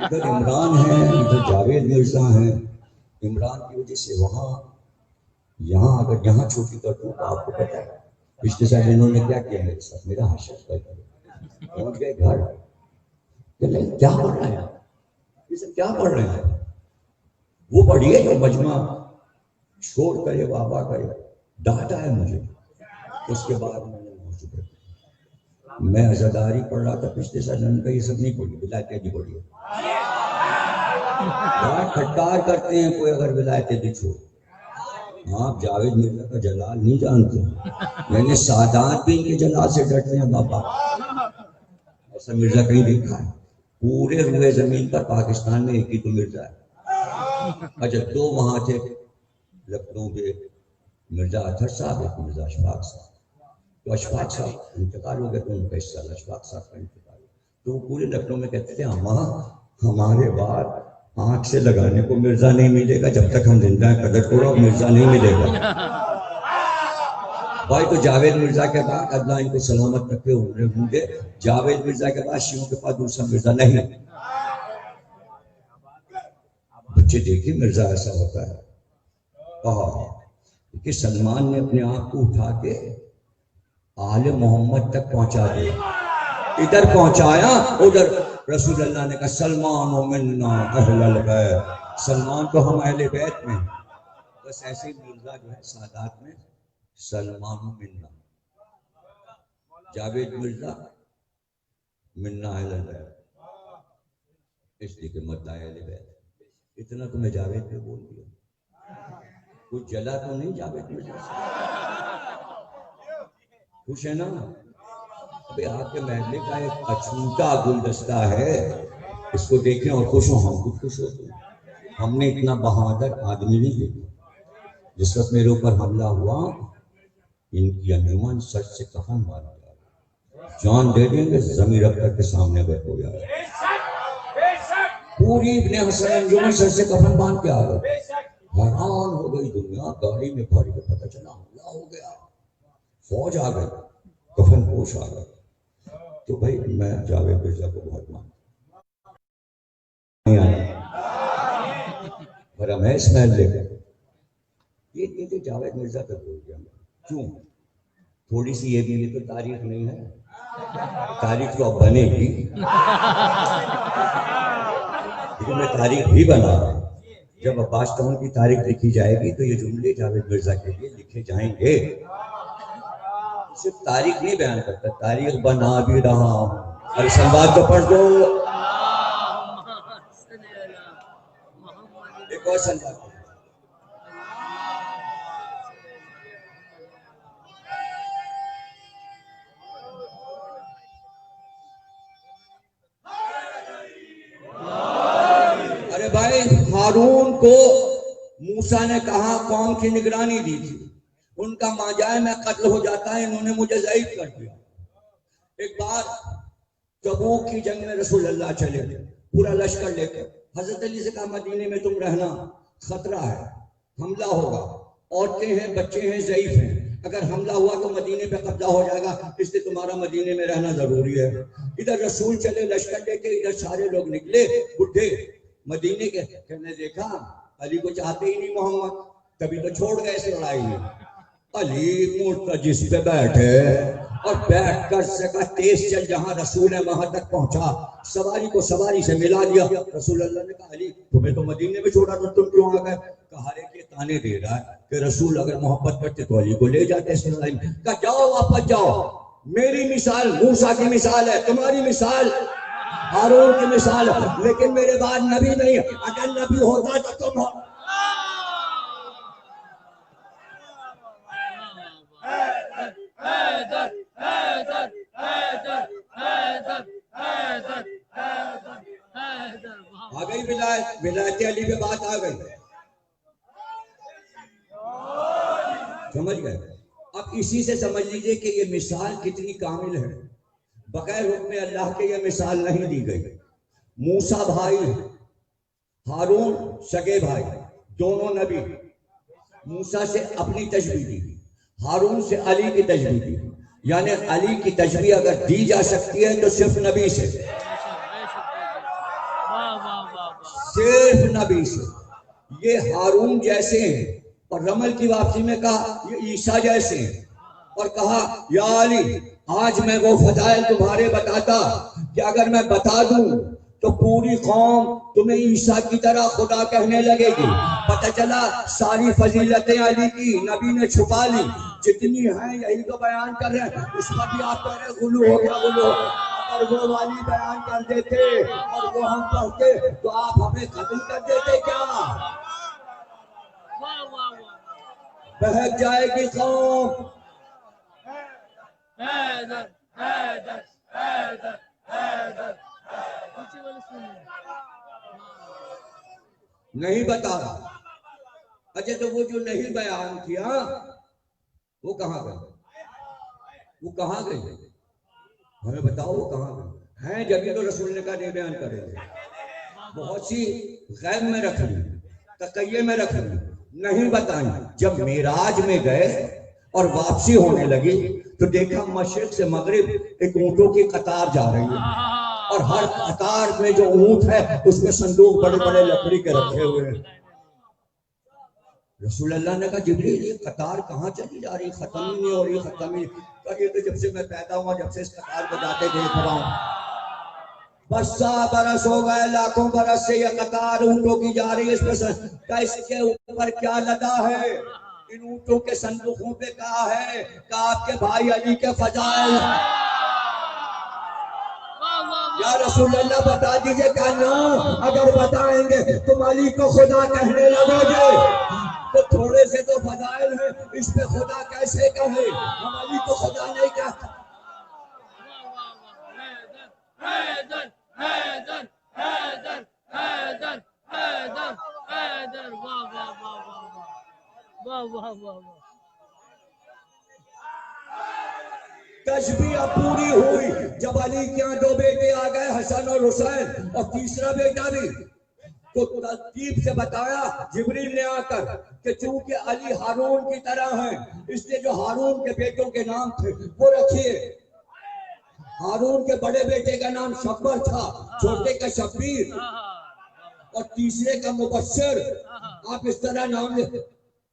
ادھر عمران ہے، ادھر جاوید مرزا ہیں. عمران کی وجہ سے وہاں، یہاں اگر یہاں چھوٹی کر دوں تو آپ کو پتہ ہے پچھلے سال انہوں نے کیا کیا میرے ساتھ، میرا حشر کر دیا. پہنچ گئے گھر کہ نہیں کیا پڑھ رہے ہیں، یہ سب کیا پڑھ رہے ہیں. وہ پڑھیے جو مجمع شور کرے بابا کرے. ڈانٹا ہے مجھے. اس کے بعد میں نے موجود رکھا. میں عزاداری پڑھ رہا تھا پچھلے سال، ان کا یہ سب نہیں پڑھی، ولایتیں بھی پڑھی. بڑا کھٹکار کرتے ہیں کوئی اگر ولایتیں بھی چھوڑ. آپ جاوید مرزا کا جلال نہیں جانتے، یعنی سادات بھی ان کے جلال سے ڈرتے ہیں. بابا ایسا مرزا کہیں دیکھا ہے؟ پورے روئے زمین پر پاکستان میں ایک ہی تو مرزا ہے. اچھا 2 وہاں تھے لکھنؤ کے، مرزا اطہر صاحب، ایک مرزا اشفاق صاحب. تو اشفاق صاحب انتقال ہو گیا تو ان کا اس سال اشفاق صاحب کا انتقال. تو وہ پورے لکھنؤ میں کہتے تھے اماں ہمارے بعد آنکھ سے لگانے کو مرزا نہیں ملے گا، جب تک ہم زندہ ہیں قدر کرو، مرزا نہیں ملے گا. بھائی تو جاوید مرزا کے بعد اللہ ان کو سلامت رکھے عمرے ہوں گے، جاوید مرزا کے بعد شیعوں کے پاس دوسرا مرزا نہیں. بچے دیکھیں مرزا ایسا ہوتا ہے. کہ سلمان نے اپنے آپ کو اٹھا کے آل محمد تک پہنچا دیا. ادھر پہنچایا، ادھر رسول اللہ نے کہا سلمان و منا اہل البیت، سلمان تو ہم اہل بیت میں. بس ایسے مرزا جو ہے سادات میں سلمان و منا، جاوید مرزا منا اہل البیت، اس لیے کہ مدعا اہل بیت. اتنا تو میں جاوید پہ بول دیا. کچھ جلا تو نہیں جاوید مرزا سے؟ خوش ہے نا؟ ابھی آپ کے محلے کا ایک اچھوٹا گلدستہ ہے، اس کو دیکھیں اور خوش ہوں. ہم خود خوش ہوتے ہیں. ہم نے اتنا بہادر آدمی نہیں دیکھا. جس وقت میرے اوپر حملہ ہوا، ان کی انجمن سر سے کفن مار دیا، جان دے دیں گے ضمیر اختر کے سامنے بیٹھو یار. پوری ابن حسن انجمن سر سے کفن باندھ کے آ گئے. حیران ہو گئی دنیا. گاڑی میں بھاری کے پتہ چلا حملہ ہو گیا، فوج آ گئی، کفن پوش آ گئے. تو بھائی میں جاوید مرزا کو بہت مانتا پر ہم اس محل لے گئے. یہ جاوید مرزا تک بول گیا. کیوں؟ تھوڑی سی یہ بھی تو تاریخ نہیں ہے. تاریخ تو اب بنے گی، لیکن میں تاریخ بھی بنا رہا ہوں. جب عباس ٹاؤن کی تاریخ لکھی جائے گی تو یہ جملے جاوید مرزا کے لیے لکھے جائیں گے. صرف تاریخ نہیں بیان کرتا، تاریخ بنا بھی رہا ہوں. اور سنواد کو پڑھ دو. ایک اور سنواد. ارے بھائی ہارون کو موسیٰ نے کہا قوم کی نگرانی دی تھی، ان کا ماجائے میں قتل ہو جاتا ہے، انہوں نے مجھے ضعیف کر دیا. ایک بار تبوک کی جنگ میں رسول اللہ چلے تھے پورا لشکر لے کر. حضرت علی سے کہا مدینے میں تم رہنا، خطرہ ہے، حملہ ہوگا، عورتیں ہیں، بچے ہیں، ضعیف ہیں، اگر حملہ ہوا تو مدینے پہ قبضہ ہو جائے گا، اس لیے تمہارا مدینے میں رہنا ضروری ہے. ادھر رسول چلے لشکر لے کے، ادھر سارے لوگ نکلے بڈھے مدینے کے. پھر نے دیکھا علی کو چاہتے ہی نہیں محمد، تبھی تو چھوڑ گئے اس لڑائی میں. علی مرتجس پہ بیٹھے اور بیٹھ کر سکا تیز چل، جہاں رسول ہے وہاں تک پہنچا، سواری کو سواری سے ملا دیا. رسول اللہ نے کہا علی تمہیں تو مدینے میں چھوڑا تو تم کیوں آ گئے؟ کہا رے کہ تانے دے رہا ہے کہ رسول اگر محبت کرتے تو علی کو لے جاتے اس لڑائی میں. کہا جاؤ واپس جاؤ، میری مثال موسیٰ کی مثال ہے، تمہاری مثال ہارون کی مثال ہے، لیکن میرے بعد نبی نہیں. اگر نبی ہوتا تو تم ہو. آ گئی ولایت علی پہ بات آ گئی، سمجھ گئے؟ اب اسی سے سمجھ لیجئے کہ یہ مثال کتنی کامل ہے. بغیر حکم اللہ کے یہ مثال نہیں دی گئی. موسیٰ بھائی، ہارون سگے بھائی، دونوں نبی. موسیٰ سے اپنی تشبیہ دی، ہارون سے علی کی تشبیہ دی. یعنی علی کی تشبیہ اگر دی جا سکتی ہے تو صرف نبی سے، صرف نبی سے. یہ ہارون جیسے ہیں، اور رمل کی واپسی میں کہا یہ عیسیٰ جیسے ہیں، اور کہا یا علی آج میں وہ فضائل تمہارے بتاتا کہ اگر میں بتا دوں تو پوری قوم تمہیں عیسیٰ کی طرح خدا کہنے لگے گی. پتہ چلا ساری فضیلتیں علی کی نبی نے چھپا لی، جتنی ہیں یہی تو بیان کر رہے ہیں. اس پر بھی آپ کہہ رہے غلو ہو گیا، غلو. اگر وہ والی بیان کر دیتے اور وہ ہم پڑھتے تو آپ ہمیں قتل کر دیتے کیا؟ بہک جائے گی قوم. نہیں بتا. اچھا تو وہ جو نہیں بیان کیا وہ کہاں گئے؟ وہ کہاں گئے؟ ہمیں بتاؤ وہ کہاں گئے ہیں؟ جبھی تو رسول نے کہا نہیں بیان کرے گے. بہت سی غیب میں رکھ لی، تقیے میں رکھ لی، نہیں بتائیں. جب معراج میں گئے اور واپسی ہونے لگی تو دیکھا مشرق سے مغرب ایک اونٹوں کی قطار جا رہی ہے، اور ہر قطار میں جو اونٹ ہے اس میں صندوق بڑے بڑے لکڑی کے رکھے ہوئے ہیں. رسول اللہ نے کہا جبریل یہ قطار کہاں چلی جا رہی؟ ختم ہی نہیں ہو رہی، ختم ہی. یہ تو جب سے میں پیدا ہوا جب سے اس قطار کو جاتے دیکھ رہا ہوں. بس 100 برس ہو گئے، لاکھوں برس سے یہ قطار اونٹوں کی جا رہی ہے. اس کے اوپر کیا لدا ہے؟ ان اونٹوں کے صندوقوں پہ کہا ہے کہ آپ کے بھائی علی کے فضائل. یا رسول اللہ بتا دیجئے کہ نہ اگر بتائیں گے تم علی کو خدا کہنے لگو گے تو تھوڑے سے تو فضائل ہیں، اس پہ خدا کیسے کہے؟ ہم علی کو خدا نہیں کہتے. تشبیہ پوری ہوئی جب علی کے یہاں 2 بیٹے آ گئے، حسن اور حسین، اور تیسرا بیٹا بھی. تو ترتیب سے بتایا جبریل نے آ کر کہ چونکہ علی ہارون کی طرح ہیں اس لیے جو ہارون کے بیٹوں کے نام تھے وہ رکھیے. ہارون کے بڑے بیٹے کا نام شبر تھا، چھوٹے کا شبیر، اور تیسرے کا مبشر. آپ اس طرح نام لے.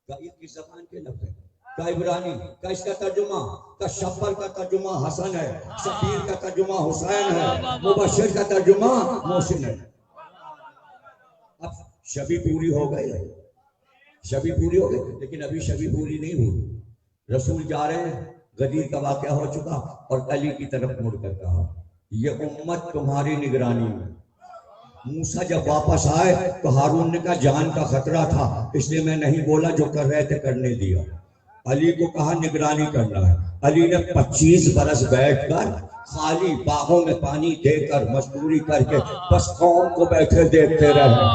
یہ کس زبان کے لفظ ہے؟ کا عبرانی کا اس کا ترجمہ، کا شبر کا ترجمہ حسن ہے، شبیر کا ترجمہ حسین ہے، مبشر کا ترجمہ محسن ہے. اب شبی پوری ہو گئی، شبی پوری ہو گئی، لیکن ابھی شبی پوری نہیں ہوئی. رسول جا رہے ہیں، غدیر کا واقعہ ہو چکا، اور علی کی طرف مڑ کر کہا یہ امت تمہاری نگرانی میں. موسیٰ جب واپس آئے تو ہارون نے کہا جان کا خطرہ تھا اس لیے میں نہیں بولا، جو کر رہے تھے کرنے دیا. علی کو کہا نگرانی کرنا ہے. علی نے 25 برس بیٹھ کر خالی باغوں میں پانی دے کر مزدوری کر کے بس قوم کو بیٹھے دیکھتے رہے.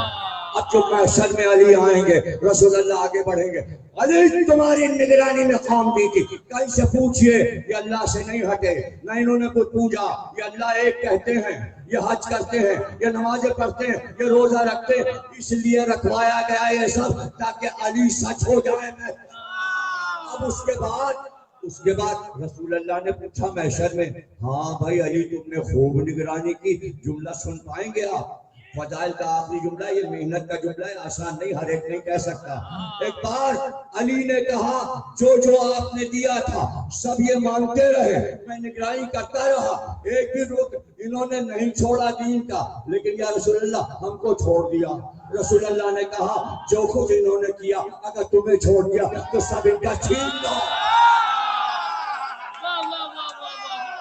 اب جو محشر میں علی آئیں گے رسول اللہ آگے بڑھیں گے، علی تمہاری نگرانی میں قوم دی تھی. کل سے پوچھئے یہ اللہ سے نہیں ہٹے، نہ انہوں نے کوئی پوجا. یہ اللہ ایک کہتے ہیں، یہ حج کرتے ہیں، یہ نمازیں پڑھتے ہیں، یہ روزہ رکھتے ہیں. اس لیے رکھوایا گیا یہ سب تاکہ علی سچ ہو جائے. اب اس کے بعد رسول اللہ نے پوچھا محشر میں، ہاں بھائی علی تم نے خوب نگرانی کی، جملہ سن پائیں گے آپ؟ فضائل کا آخری جملہ، یہ محنت کا جملہ ہے، آسان نہیں، ہر ایک نہیں کہہ سکتا. ایک بار علی نے کہا جو جو آپ نے دیا تھا سب یہ مانگتے رہے، میں نگرانی کرتا رہا، ایک بھی رخ انہوں نے نہیں چھوڑا دین کا، لیکن یا رسول اللہ ہم کو چھوڑ دیا. رسول اللہ نے کہا جو کچھ انہوں نے کیا اگر تمہیں چھوڑ دیا تو سب ان کا چھین لو،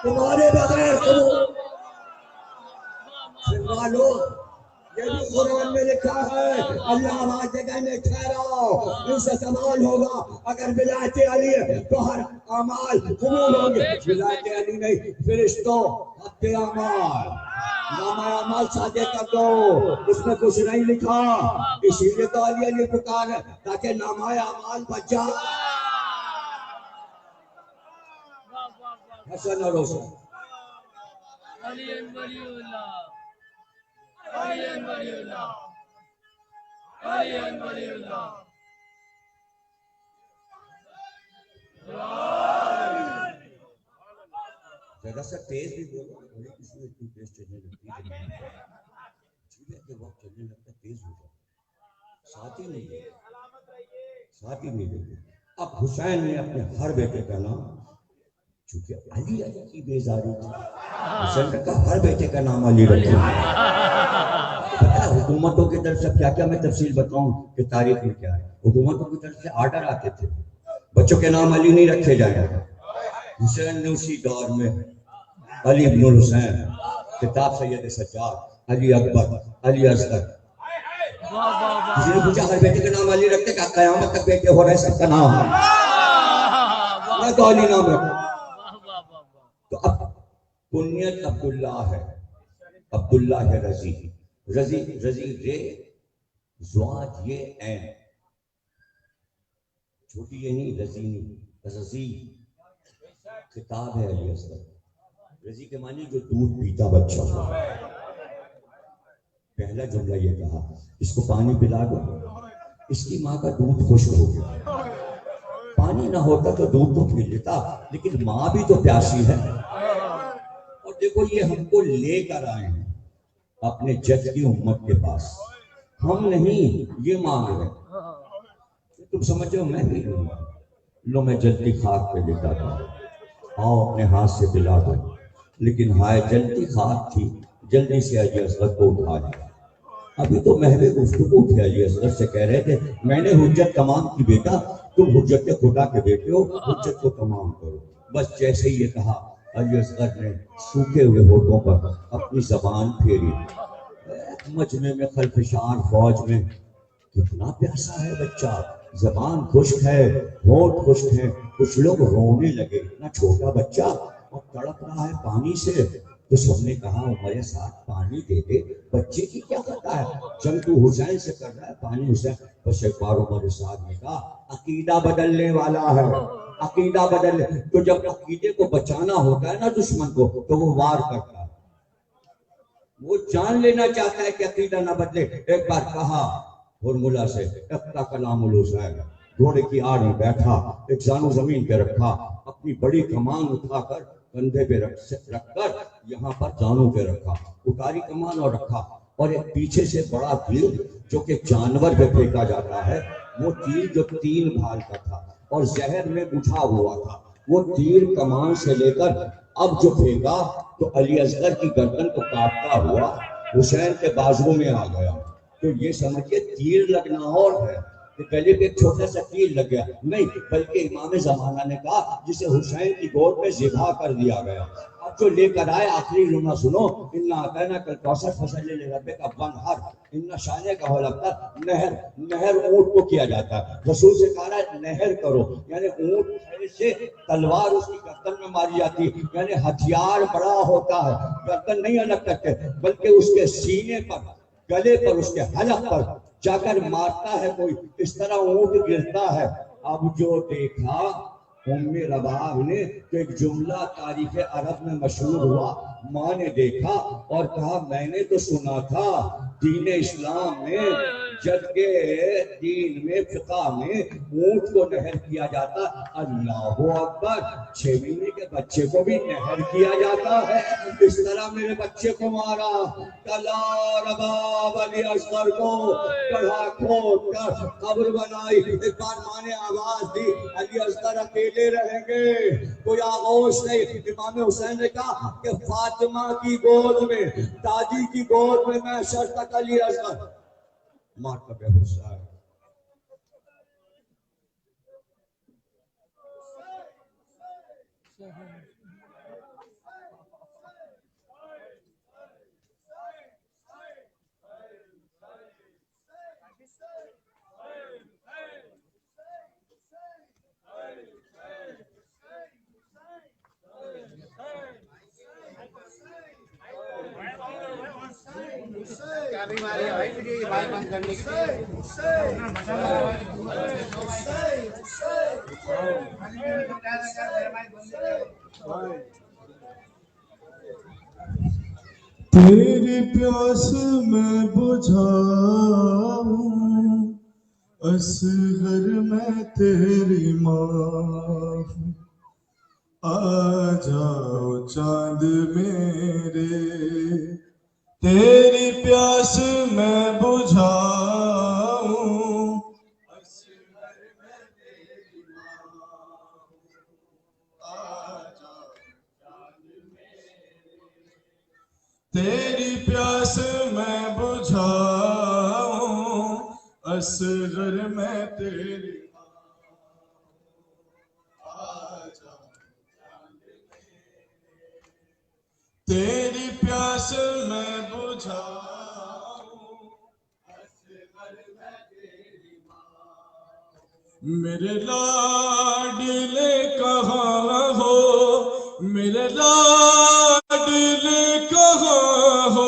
تمہارے بغیر سنوا لو. یہ بھی قرآن میں لکھا ہے اللہ آواز جگہ میں ٹھہراؤ، ان سے سوال ہوگا. اگر ولایت علی ہے تو ہر اعمال قبول ہوں گے، ولایت علی نہیں فرشتوں اپنے اعمال نامہ اعمال سادے کر دو، اس میں کچھ نہیں لکھا. اسی لیے تو علی علی پکار ہے تاکہ نامہ اعمال بچ جائے. حسن اور حسین. ذرا سا تیز بھی بولو. کسی میں اتنی تیز چلنے لگتی ہے کہ وقت چلنے لگتا تیز ہو جاتا. ساتھ ہی نہیں دے. اب حسین نے اپنے ہر بیٹے کا نام، چونکہ علی کی بیزاری تھی، حسین نے کہا ہر بیٹے کا نام علی رکھے. پتہ ہے حکومتوں کی طرف سے کیا میں تفصیل بتاؤں کہ تاریخ میں کیا ہے. حکومتوں کی طرف سے آرڈر آتے تھے بچوں کے نام علی نہیں رکھے جائیں. حسین نے اسی دور میں علی ابن الحسین، کتاب سید سجاد، علی اکبر، علی اصغر. کسی نے پوچھا ہر بیٹے کا نام علی رکھتے؟ کہ قیامت تک بیٹے ہو رہے سب کا نام میں تو علی نام رکھوں. تو اب کنیت عبداللہ ہے، عبداللہ ہے رضی رے زواج یہ عین چھوٹی یہ نہیں، رضی خطاب ہے علی اصغر. رضی کے معنی جو دودھ پیتا بچہ ہو. پہلا جملہ یہ کہا اس کو پانی پلا دو. اس کی ماں کا دودھ خشک ہو گیا. پانی نہ ہوتا تو دودھ تو پی لیتا، لیکن ماں بھی تو پیاسی ہے. اور دیکھو یہ ہم کو لے کر آئے ہیں اپنے جج کی امت کے پاس. ہم نہیں یہ مانگ رہے. تم سمجھو میں بھی نہیں. لو میں جلدی خاک پہ لیتا تھا، آؤ اپنے ہاتھ سے پلا دو. لیکن ہائے جلدی خاک تھی، جلدی سے علی اصغر کو اٹھا لیا. ابھی تو محو گفتگو تھے علی اصغر سے کہہ رہے تھے میں نے حجت تمام کی بیٹا، تم حجت خدا کے بیٹے ہو، حجت کو تمام کرو. بس جیسے ہی یہ کہا علی اصغر نے سوکھے ہوئے ہونٹوں پر اپنی زبان پھیری. مجمع میں خلفشار فوج میں کتنا پیاسا ہے بچہ، زبان خشک ہے، ہونٹ خشک ہے. کچھ لوگ رونے لگے، اتنا چھوٹا بچہ اور تڑپ رہا ہے پانی سے. تو سب نے کہا ہمارے ساتھ پانی دے دے، بچے کی کیا پتہ ہے، جنگ تو حسین سے کر رہا ہے، پانی حسین. بس ایک بار عمر صاحب نے کہا عقیدہ بدلنے والا ہے، عقیدہ بدلنے. تو جب عقیدے کو بچانا ہوتا ہے نا دشمن کو تو وہ وار کرتا ہے، وہ جان لینا چاہتا ہے کہ عقیدہ نہ بدلے. ایک بار کہا ہرملا سے اقتا کلام الحسین. گھوڑے کی آڑ میں بیٹھا، ایک زانو زمین پہ رکھا، اپنی بڑی کمان اٹھا کر کندھے پہ رکھ کر یہاں پر زانو پہ رکھا، اتاری کمان اور رکھا. اور ایک پیچھے سے بڑا تیر جو کہ جانور پہ پھینکا جاتا ہے، وہ تیر جو 3 بھال کا تھا اور زہر میں بجھا ہوا تھا، وہ تیر کمان سے لے کر اب جو پھینکا تو علی اصغر کی گردن کو کاٹتا ہوا حسین کے بازو میں آ گیا. تو یہ سمجھئے تیر لگنا اور ہے کہ گلے پہ ایک چھوٹا سا تیر لگ گیا نہیں، بلکہ امام زمانہ نے کہا جسے حسین کی گود میں ذبح کر دیا گیا. اب جو لے کر آئے آخری جملہ سنو، اِنَّا أَعْطَيْنَاكَ الْكَوْثَرَ فَصَلِّ لِرَبِّكَ وَانْحَرْ إِنَّ شَانِئَكَ هُوَ الْأَبْتَرُ. نہر اونٹ کو کیا جاتا ہے، رسول سے کہا ہے نہر کرو، یعنی اونٹ سے تلوار اس کی گردن میں ماری جاتی ہے. یعنی ہتھیار بڑا ہوتا ہے، گردن نہیں الگ کرتے بلکہ اس کے سینے پر، گلے پر، اس کے حلق پر جا کر مارتا ہے کوئی، اس طرح اونٹ گرتا ہے. اب جو دیکھا ام رباب نے تو ایک جملہ تاریخ عرب میں مشہور ہوا. ماں نے دیکھا اور کہا میں نے تو سنا تھا دین اسلام میں، جد کے دین میں، فقہ میں اونٹ کو نہر کیا جاتا. اللہ اکبر، 6 مہینے کے بچے کو بھی نہر کیا جاتا ہے. اس طرح میرے بچے کو مارا، کلا رباب علی اصغر کو گڑھا کھود کر قبر بنائی. ایک بار ماں نے آواز دی علی اصغر اکیلے رہیں گے، کوئی آغوش نہیں. امام حسین نے کہا کہ فاطمہ کی گود میں، دادی کی گود میں محشر تک علی اصغر. مارکب حسین تیری پیاس میں بجھاؤں اصغر میں تیری ماں آ جاؤ چاند میرے تیری پیاس میں بجھاؤں اصغر میں تیری ماں آ جاؤ چاند میرے تیری پیاس میں بجھاؤں اصغر میں تیری تیری پیاس میں بجھاؤں اصغر میں تیری میرے لاڈلے کہاں ہو میرے لاڈلے کہاں ہو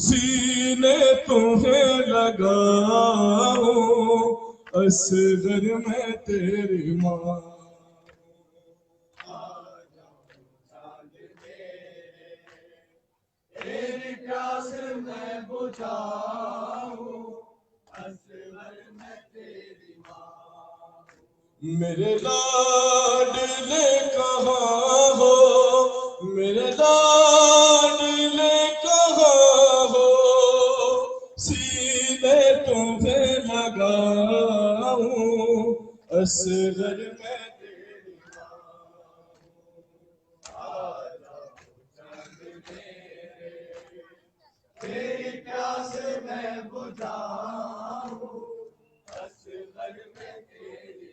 سینے تمہیں لگاؤں اصغر میں تیری ماں تیری پیاس میں بجھاؤں اصغر میں تیری ماں میرے لاڈلے کہاں ہو میرے لاڈلے کہاں ہو سینے تمہیں لگاؤں اصغر میں تیری تیری پیاس میں بجھاؤں اصغر میں تیری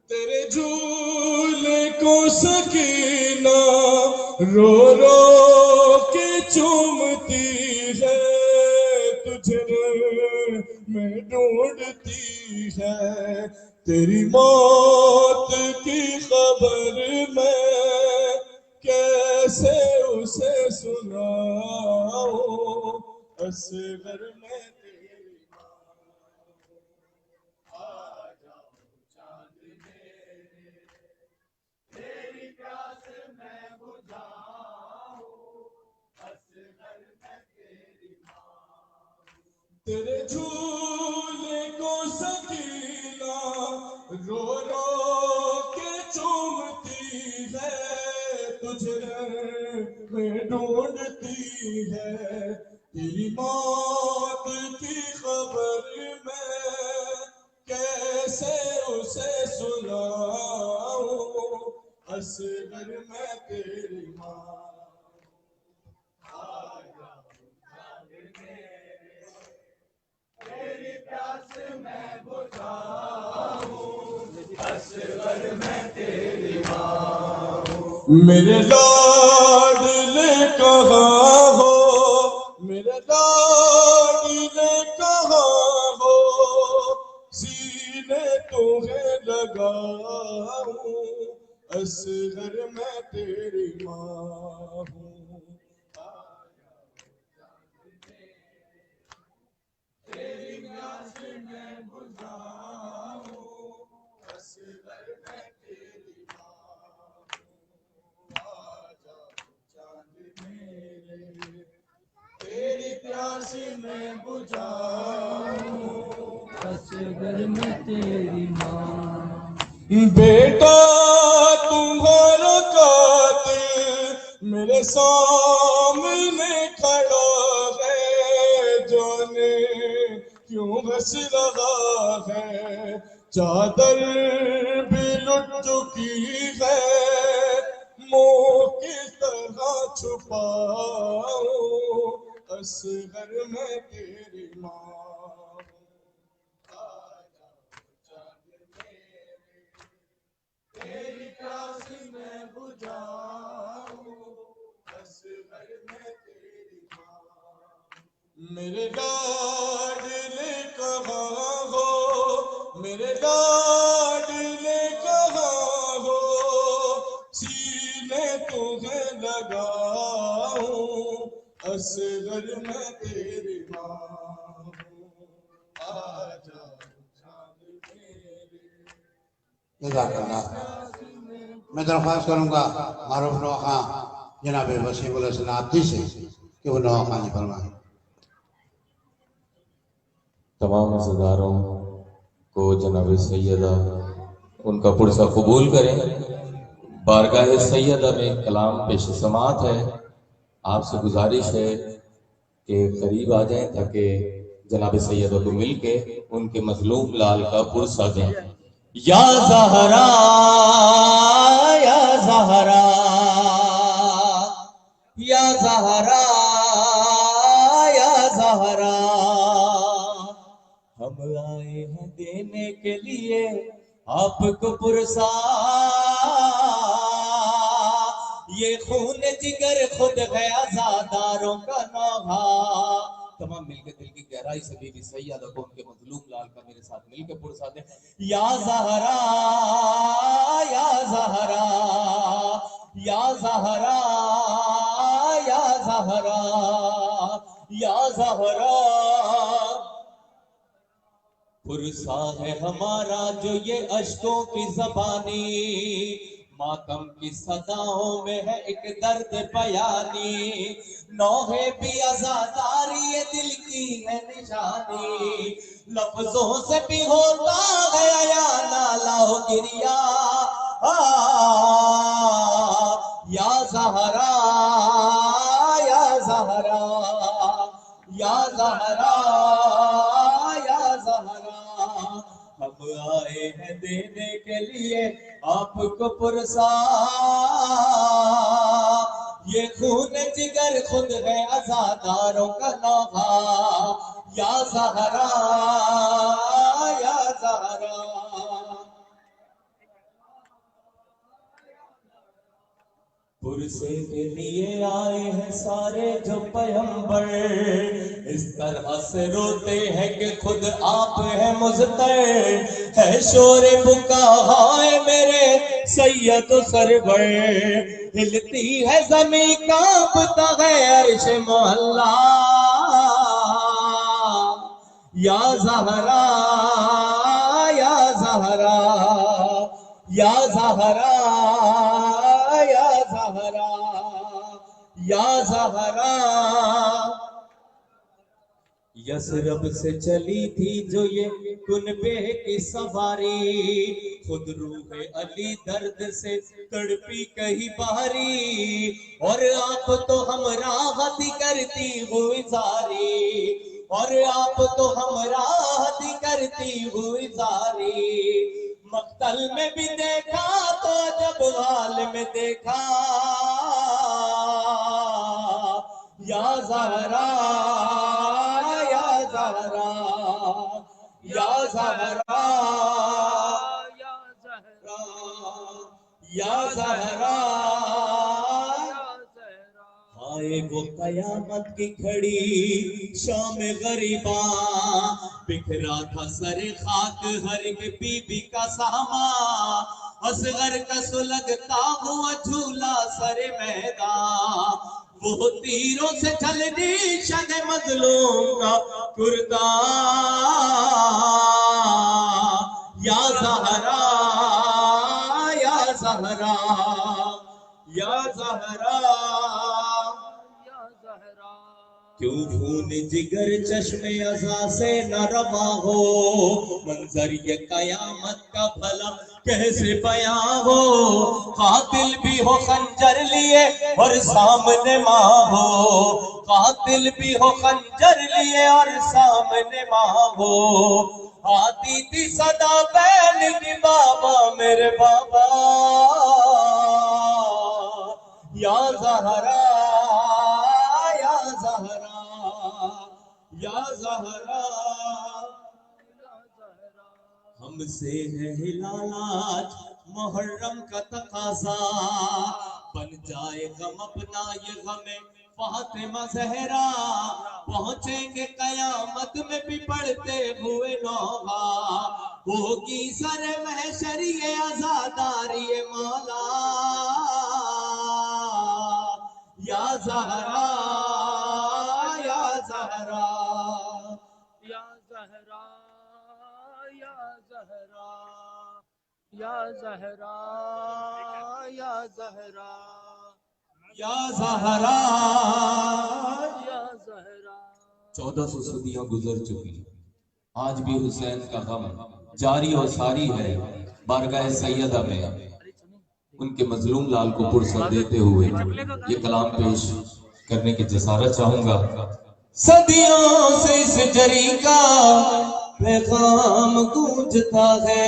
تیرے جھولے کو سکینہ رو رو کے چومتی ہے تجھے میں ڈھونڈتی ہے تیری موت کی خبر میں کیسے اسے سناؤں اصغر میں تیری تیری پیاس میں بجھاؤں اصغر میں تیری تیرے جھولے کو سکینہ رو رو کے چومتی ہے تجھے میں ڈھونڈتی ہے تیری موت کی خبر میں کیسے اسے سناؤں اصغر میں تیری ماں تیری پیاس میں بجھاؤں اصغر میں تیری ماں میرے لاڈلے کہاں ہو میرے لاڈلے کہاں ہو سینے تمہیں لگاؤں اصغر میں تیری ماں ہوں تیری پیاس میں بجھاؤں اصغر میں تیری تیری پیاس میں بجھاؤں اصغر میں تیری ماں بیٹا تمہارا قاتل میرے سامنے کھڑا ہے جانے کیوں ہنس رہا ہے چادر بھی لٹ چکی ہے منہ کس طرح چھپاؤں اصغر میں تیری ماں تیری پیاس میں بجھاؤں اصغر میں تیری ماں میرے لاڈلے کہاں ہو میرے لاڈلے کہاں ہو سینے تمہیں لگاؤں اصغر میں تیری ماں آ جاؤ چاند میرے جزاک اللہ میں درخواست کروں گا معروف نوا خان جناب وسیم الحسن عابدی سے کہ وہ نوا خوانی فرمائیں۔ تمام عزاداروں کو جناب سیدہ ان کا پرسہ قبول کریں۔ بارگاہ سیدہ میں کلام پیش سماعت ہے، آپ سے گزارش ہے کہ قریب آ جائیں تاکہ جناب سیدہ کو مل کے ان کے مظلوم لال کا پرسہ دیں۔ یا زہرا یا زہرا یا زہرا یا زہرا، ہم آئے ہیں دینے کے لیے آپ کو پرسا، یہ خون جگر خود ہے عزاداروں کا نوحہ۔ تمام مل کے دل کی گہرائی سے بی بی سیدہ کو ان کے مظلوم لال کا میرے ساتھ مل کے پرسا دیں۔ یا زہرا یا زہرا یا زہرا یا زہرا یا زہرا، پرسا ہے ہمارا جو یہ اشکوں کی زبانی، ماتم کی صداؤں میں ہے ایک درد بیانی، نوحے بھی عزاداری یہ دل کی ہے نشانی، لفظوں سے بھی ہوتا ہے یا نالا ہو گریا، یا زہرا یا زہرا یا زہرا یا زہرا، ہم آئے ہیں دینے کے لیے آپ کو پرسا، یہ خون جگر خود ہے عزاداروں کا نوحہ، یا زہرا یا زہرا۔ پرسے کے لیے آئے ہیں سارے جو پیغمبر، اس طرح سے روتے ہیں کہ خود آپ ہیں مضطر، ہے شور بکا ہائے میرے سید و سرور، ہلتی ہے زمین کانپتا ہے عرش معلا، یا زہرا یا زہرا یا زہرا یا زہرا یا زہرا، یثرب سے چلی تھی جو یہ کنبے کی سواری، خود روح علی درد سے تڑپی کہیں باری، اور آپ تو ہمراہ کرتی ہوئی زاری، اور آپ تو ہمراہ کرتی ہوئی زاری، مقتل میں بھی دیکھا تو جب حال میں دیکھا، یا زہرا یا زہرا یا زہرا یا زہرا، آئے وہ قیامت کی کھڑی شام غریباں، بکھرا تھا سر خاک ہر ایک بی بی کا ساما، اصغر کا سلگتا ہوا جھولا سر میدان، وہ تیروں سے چلنی شد مظلوم کا کرتا، یا زہرا یا زہرا یا زہرا، کیوں خون جگر چشم ازاں سے نہ رواں ہو، منظر یہ قیامت کا بھلا کیسے بیاں ہو، قاتل بھی ہو خنجر لیے اور سامنے ماں ہو، قاتل بھی ہو خنجر لیے اور سامنے ماں ہو، آتی تھی صدا بین کی بابا میرے بابا، یا زہرا یا زہرا یا زہرا، ہم سے ہے ہلال آج محرم کا تقاضا، بن جائے غم اپنا یہ غم فاطمہ زہرا، پہنچیں گے قیامت میں بھی پڑھتے ہوئے نوحہ، ہوگی سر محشر یہ عزاداری مولا، یا زہرا یا زہرا یا زہرا یا زہرا یا زہرا یا زہرا یا زہرا یا زہرا 1400 صدیاں گزر چکی، آج بھی حسین کا غم جاری و ساری ہے بارگاہ سیدہ میں۔ ان کے مظلوم لال کو پرسر دیتے ہوئے یہ کلام پیش کرنے کی جسارت چاہوں گا۔ صدیوں سے اس جری کا پیغام گونجتا ہے،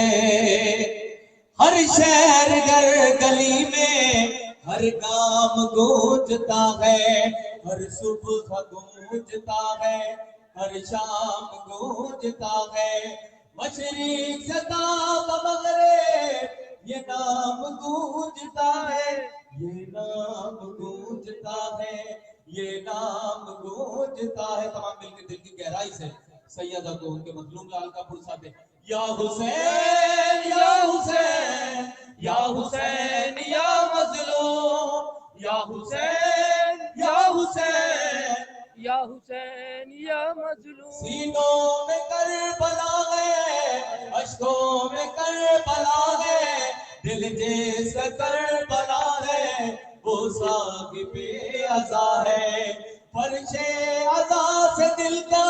ہر شہر گر گلی میں ہر گام گونجتا ہے، ہر صبح گونجتا ہے، ہر شام گونجتا ہے، مشرق سے تا مغرب یہ نام گونجتا ہے، یہ نام گونجتا ہے، یہ نام گونجتا ہے۔ تمام مل کے دل کی گہرائی سے سیدہ کو ان کے مظلوم لال کا پرسا دے۔ یا حسین یا حسین یا حسین یا مظلوم، یا حسین یا حسین، یا حسین یا مظلوم، سینوں میں کربلا ہے، اشکوں میں کربلا ہے، دل جس کا کربلا ہے وہ صاحب عزا ہے، فرش عزا سے دل کا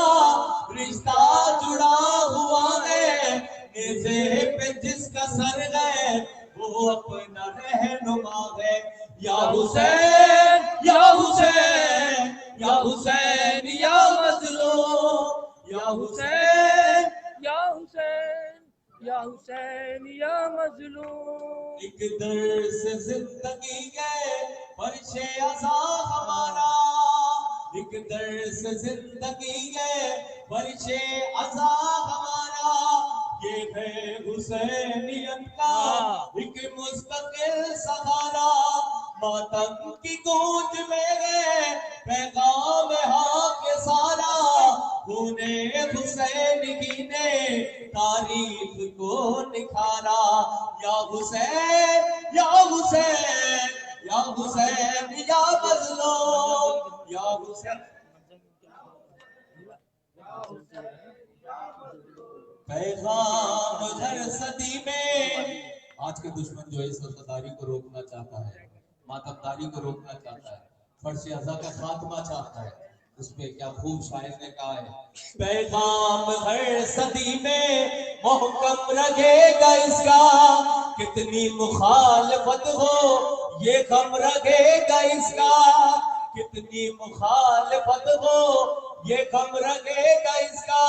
رشتہ جڑا ہوا ہے، نیزے پہ جس کا سر ہے وہ اپنا رہنما ہے۔ یا حسین یا حسین یا حسین یا مظلوم، یا حسین یا حسین یا حسین یا مظلوم، ایک درس زندگی ہے فرش عزا ہمارا، ایک درس زندگی ہے فرش عزا ہمارا، یہ ہے حسینیت کا ایک مستقل سہارا، ماتم کی گونج میں ہے پیغام حق سارا، خون حسین ہی نے تاریخ کو نکھارا۔ یا حسین یا حسین یا حسین یا مظلوم، یا حسین پیغام ہر صدی میں۔ آج کے دشمن جو ہے اس وفاداری کو روکنا چاہتا ہے، ماتمداری کو روکنا چاہتا ہے، فرش عزا کا خاتمہ چاہتا ہے، اس پہ کیا خوب شاعر نے کہا ہے، پیغام ہر صدی میں محکم رہے گا اس کا، کتنی مخالفت ہو یہ غم رہے گا اس کا، کتنی مخالفت ہو یہ غم رہے گا اس کا،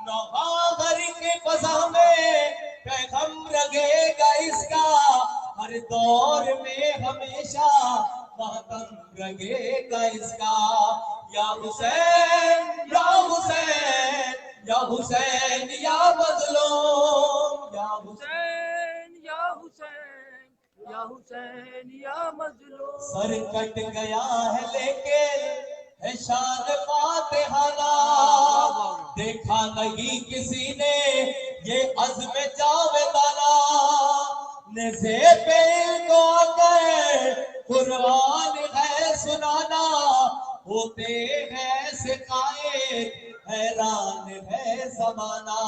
نوحہ گھر کے فضا میں پیغام رہے گا اس کا، ہر دور میں ہمیشہ ماتم رہے گا اس کا۔ یا حسین یا حسین یا حسین یا مظلوم، یا حسین حسین یا حسین یا حسین یا مظلوم، سر کٹ گیا ہے لیکن ہے شان فاتحانہ، دیکھا نہیں کسی نے یہ عزم جاویدانہ، نیزے پہ کو آکر قرآن ہے سنانا، ہوتے ہیں سکھائے حیران ہے زمانہ۔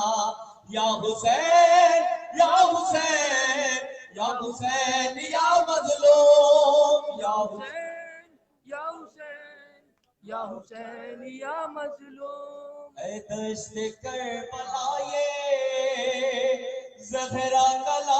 یا حسین یا حسین یا حسین یا مظلوم، یا حسین حسین یا حسین یا حسین یا مظلوم، اے دشت کربلا یہ زہرا کلا